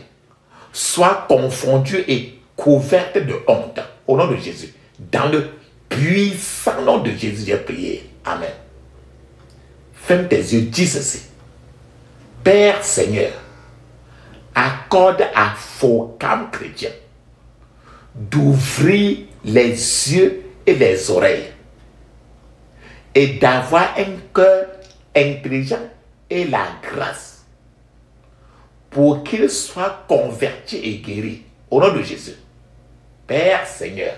soient confondus et couverte de honte. Au nom de Jésus. Dans le puissant nom de Jésus, j'ai prié. Amen. Ferme tes yeux, dis ceci. Père Seigneur, accorde à Focam chrétien d'ouvrir les yeux et les oreilles et d'avoir un cœur intelligent et la grâce pour qu'il soit converti et guéri. Au nom de Jésus. Père Seigneur,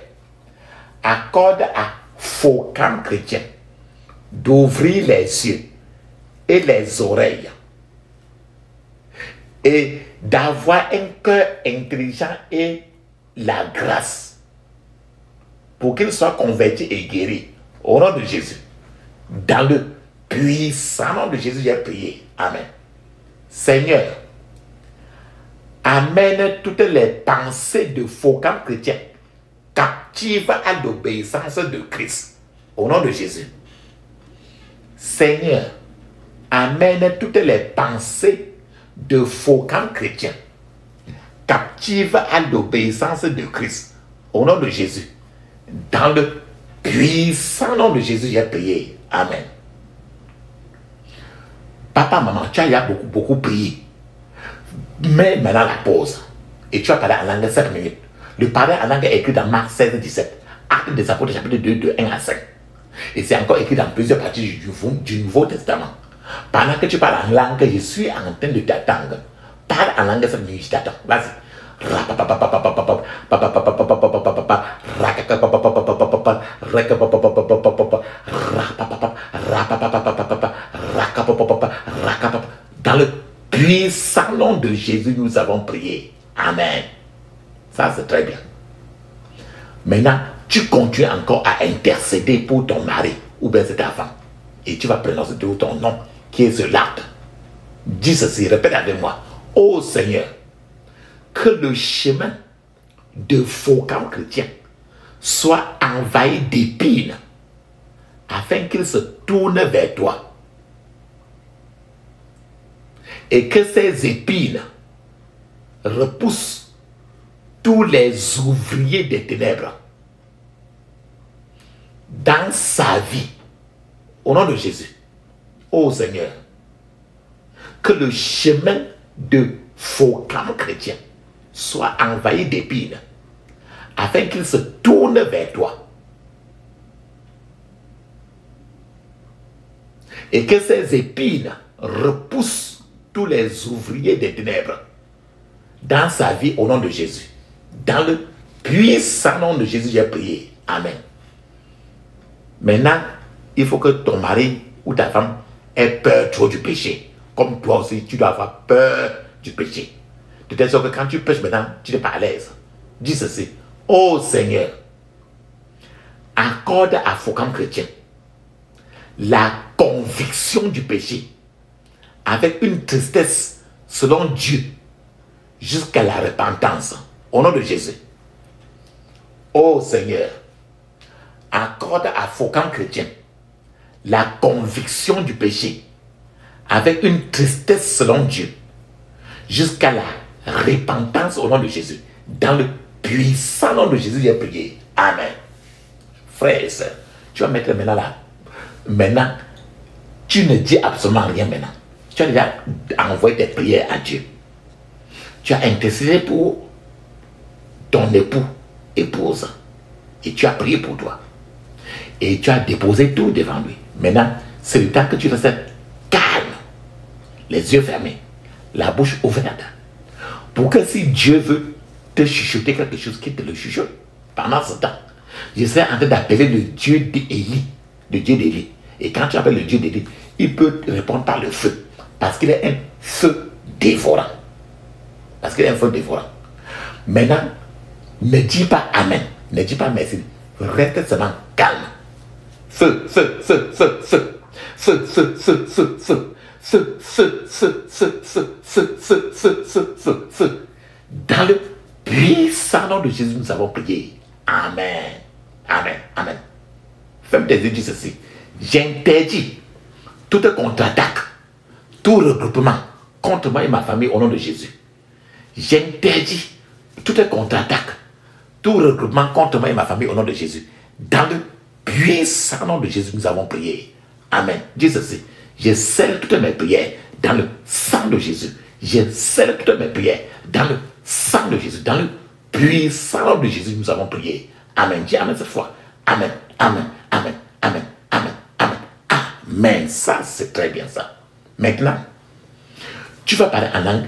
accorde à Focam chrétien d'ouvrir les yeux et les oreilles et d'avoir un cœur intelligent et la grâce pour qu'il soit converti et guéri. Au nom de Jésus. Dans le puissant nom de Jésus, j'ai prié. Amen. Seigneur, amène toutes les pensées de Focam chrétien captives à l'obéissance de Christ. Au nom de Jésus. Seigneur, amène toutes les pensées de Focam chrétien captives à l'obéissance de Christ. Au nom de Jésus. Dans le puissant nom de Jésus, j'ai prié. Amen. Papa, maman, tu as beaucoup prié. Mais maintenant la pause. Et tu as parlé en langue 7 minutes. Le parler en langue est écrit dans Marc 16, 17. Actes des Apôtres, chapitre 2, de 1 à 5. Et c'est encore écrit dans plusieurs parties du Nouveau Testament. Pendant que tu parles en langue, je suis en train de t'attendre. Parle en langue 7 minutes, je t'attends. Vas-y. Dans le puissant nom de Jésus, nous avons prié. Amen. Ça, c'est très bien. Maintenant, tu continues encore à intercéder pour ton mari ou bien c'est ta femme. Et tu vas prononcer ton nom qui est sur l'acte. Dis ceci, répète avec moi. Ô Seigneur, que le chemin de Focam chrétien soit envahi d'épines afin qu'il se tourne vers toi. Et que ces épines repoussent tous les ouvriers des ténèbres dans sa vie. Au nom de Jésus. Ô Seigneur, que le chemin de Focam chrétien soit envahi d'épines afin qu'il se tourne vers toi. Et que ces épines repoussent tous les ouvriers des ténèbres dans sa vie au nom de Jésus. Dans le puissant nom de Jésus, j'ai prié. Amen. Maintenant, il faut que ton mari ou ta femme ait peur trop du péché. Comme toi aussi, tu dois avoir peur du péché. De telle sorte que quand tu pêches maintenant, tu n'es pas à l'aise. Dis ceci. Ô Seigneur, accorde à Focam chrétien la conviction du péché avec une tristesse selon Dieu jusqu'à la repentance. Au nom de Jésus. Ô Seigneur, accorde à Focam chrétien la conviction du péché avec une tristesse selon Dieu jusqu'à la repentance au nom de Jésus. Dans le puissant nom de Jésus, j'ai prié. Amen. Frères et sœurs, tu vas mettre maintenant là. Maintenant, tu ne dis absolument rien maintenant. Tu as déjà envoyé tes prières à Dieu. Tu as intercédé pour ton époux, épouse. Et tu as prié pour toi. Et tu as déposé tout devant lui. Maintenant, c'est le temps que tu restes calme. Les yeux fermés. La bouche ouverte. Pour que si Dieu veut te chuchoter quelque chose, qu'il te le chuchote. Pendant ce temps, je serai en train d'appeler le Dieu d'Élie. Le Dieu d'Élie. Et quand tu appelles le Dieu d'Élie, il peut te répondre par le feu. Parce qu'il est un feu dévorant. Parce qu'il est un feu dévorant. Maintenant, ne dis pas Amen. Ne dis pas merci. Reste seulement calme. Feu, feu, feu, feu, feu. Feu, feu, feu, feu, feu. Feu, feu, feu, feu, feu, feu, feu, feu, feu, feu, feu. Dans le puissant nom de Jésus, nous avons prié. Amen. Amen. Amen. Ferme tes yeux, dis ceci. J'interdis toute contre-attaque, tout regroupement contre moi et ma famille au nom de Jésus. J'interdis toute contre-attaque, tout regroupement contre moi et ma famille au nom de Jésus. Dans le puissant nom de Jésus, nous avons prié. Amen. Dis ceci. Je scelle toutes mes prières dans le sang de Jésus. Je scelle toutes mes prières dans le sang de Jésus. Dans le puissant nom de Jésus, nous avons prié. Amen. Dis Amen cette fois. Amen. Amen. Amen. Amen. Amen. Amen. Amen. Ça, c'est très bien ça. Maintenant, tu vas parler en langue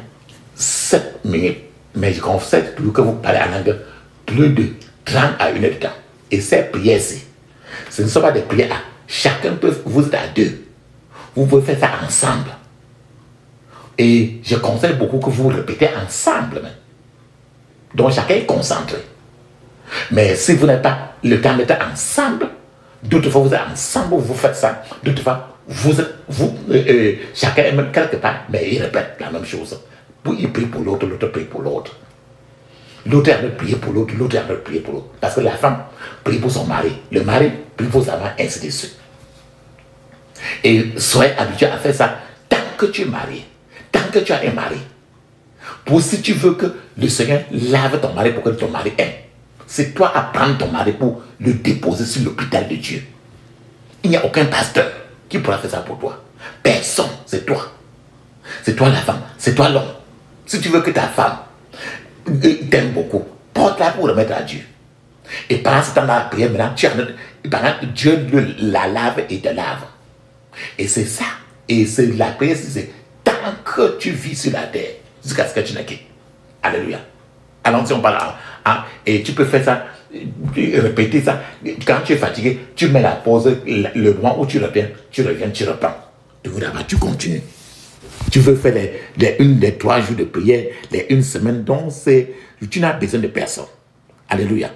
7 minutes. Mais je conseille toujours que vous parlez en langue plus de 30 à 1 heure de temps. Et ces prières-ci, ce ne sont pas des prières à chacun peut, vous êtes à 2. Vous pouvez faire ça ensemble. Et je conseille beaucoup que vous répétez ensemble. Même. Donc chacun est concentré. Mais si vous n'avez pas le temps d'être ensemble, d'autres fois vous êtes ensemble, vous faites ça. D'autres fois, chacun est même quelque part, mais il répète la même chose. Il prie pour l'autre, l'autre prie pour l'autre. L'autre a de prier pour l'autre, l'autre a de prier pour l'autre. Parce que la femme prie pour son mari, le mari prie pour sa femme, ainsi de suite. Et soyez habitué à faire ça tant que tu es marié, tant que tu as un mari. Pour si tu veux que le Seigneur lave ton mari pour que ton mari aime, c'est toi à prendre ton mari pour le déposer sur l'hôpital de Dieu. Il n'y a aucun pasteur qui pourra faire ça pour toi. Personne, c'est toi. C'est toi la femme, c'est toi l'homme. Si tu veux que ta femme t'aime beaucoup, porte-la pour remettre à Dieu. Et pendant ce temps-là, la prière, maintenant, Dieu la lave et te lave. Et c'est ça. Et c'est la prière, c'est tant que tu vis sur la terre, jusqu'à ce que tu n'aies quitté. Alléluia. Allons, si on parle, et tu peux faire ça, répéter ça. Quand tu es fatigué, tu mets la pause, le moment où tu reviens, tu reprends. Tu continues. Tu veux faire les 3 jours de prière, les 1 semaine, donc tu n'as besoin de personne. Alléluia.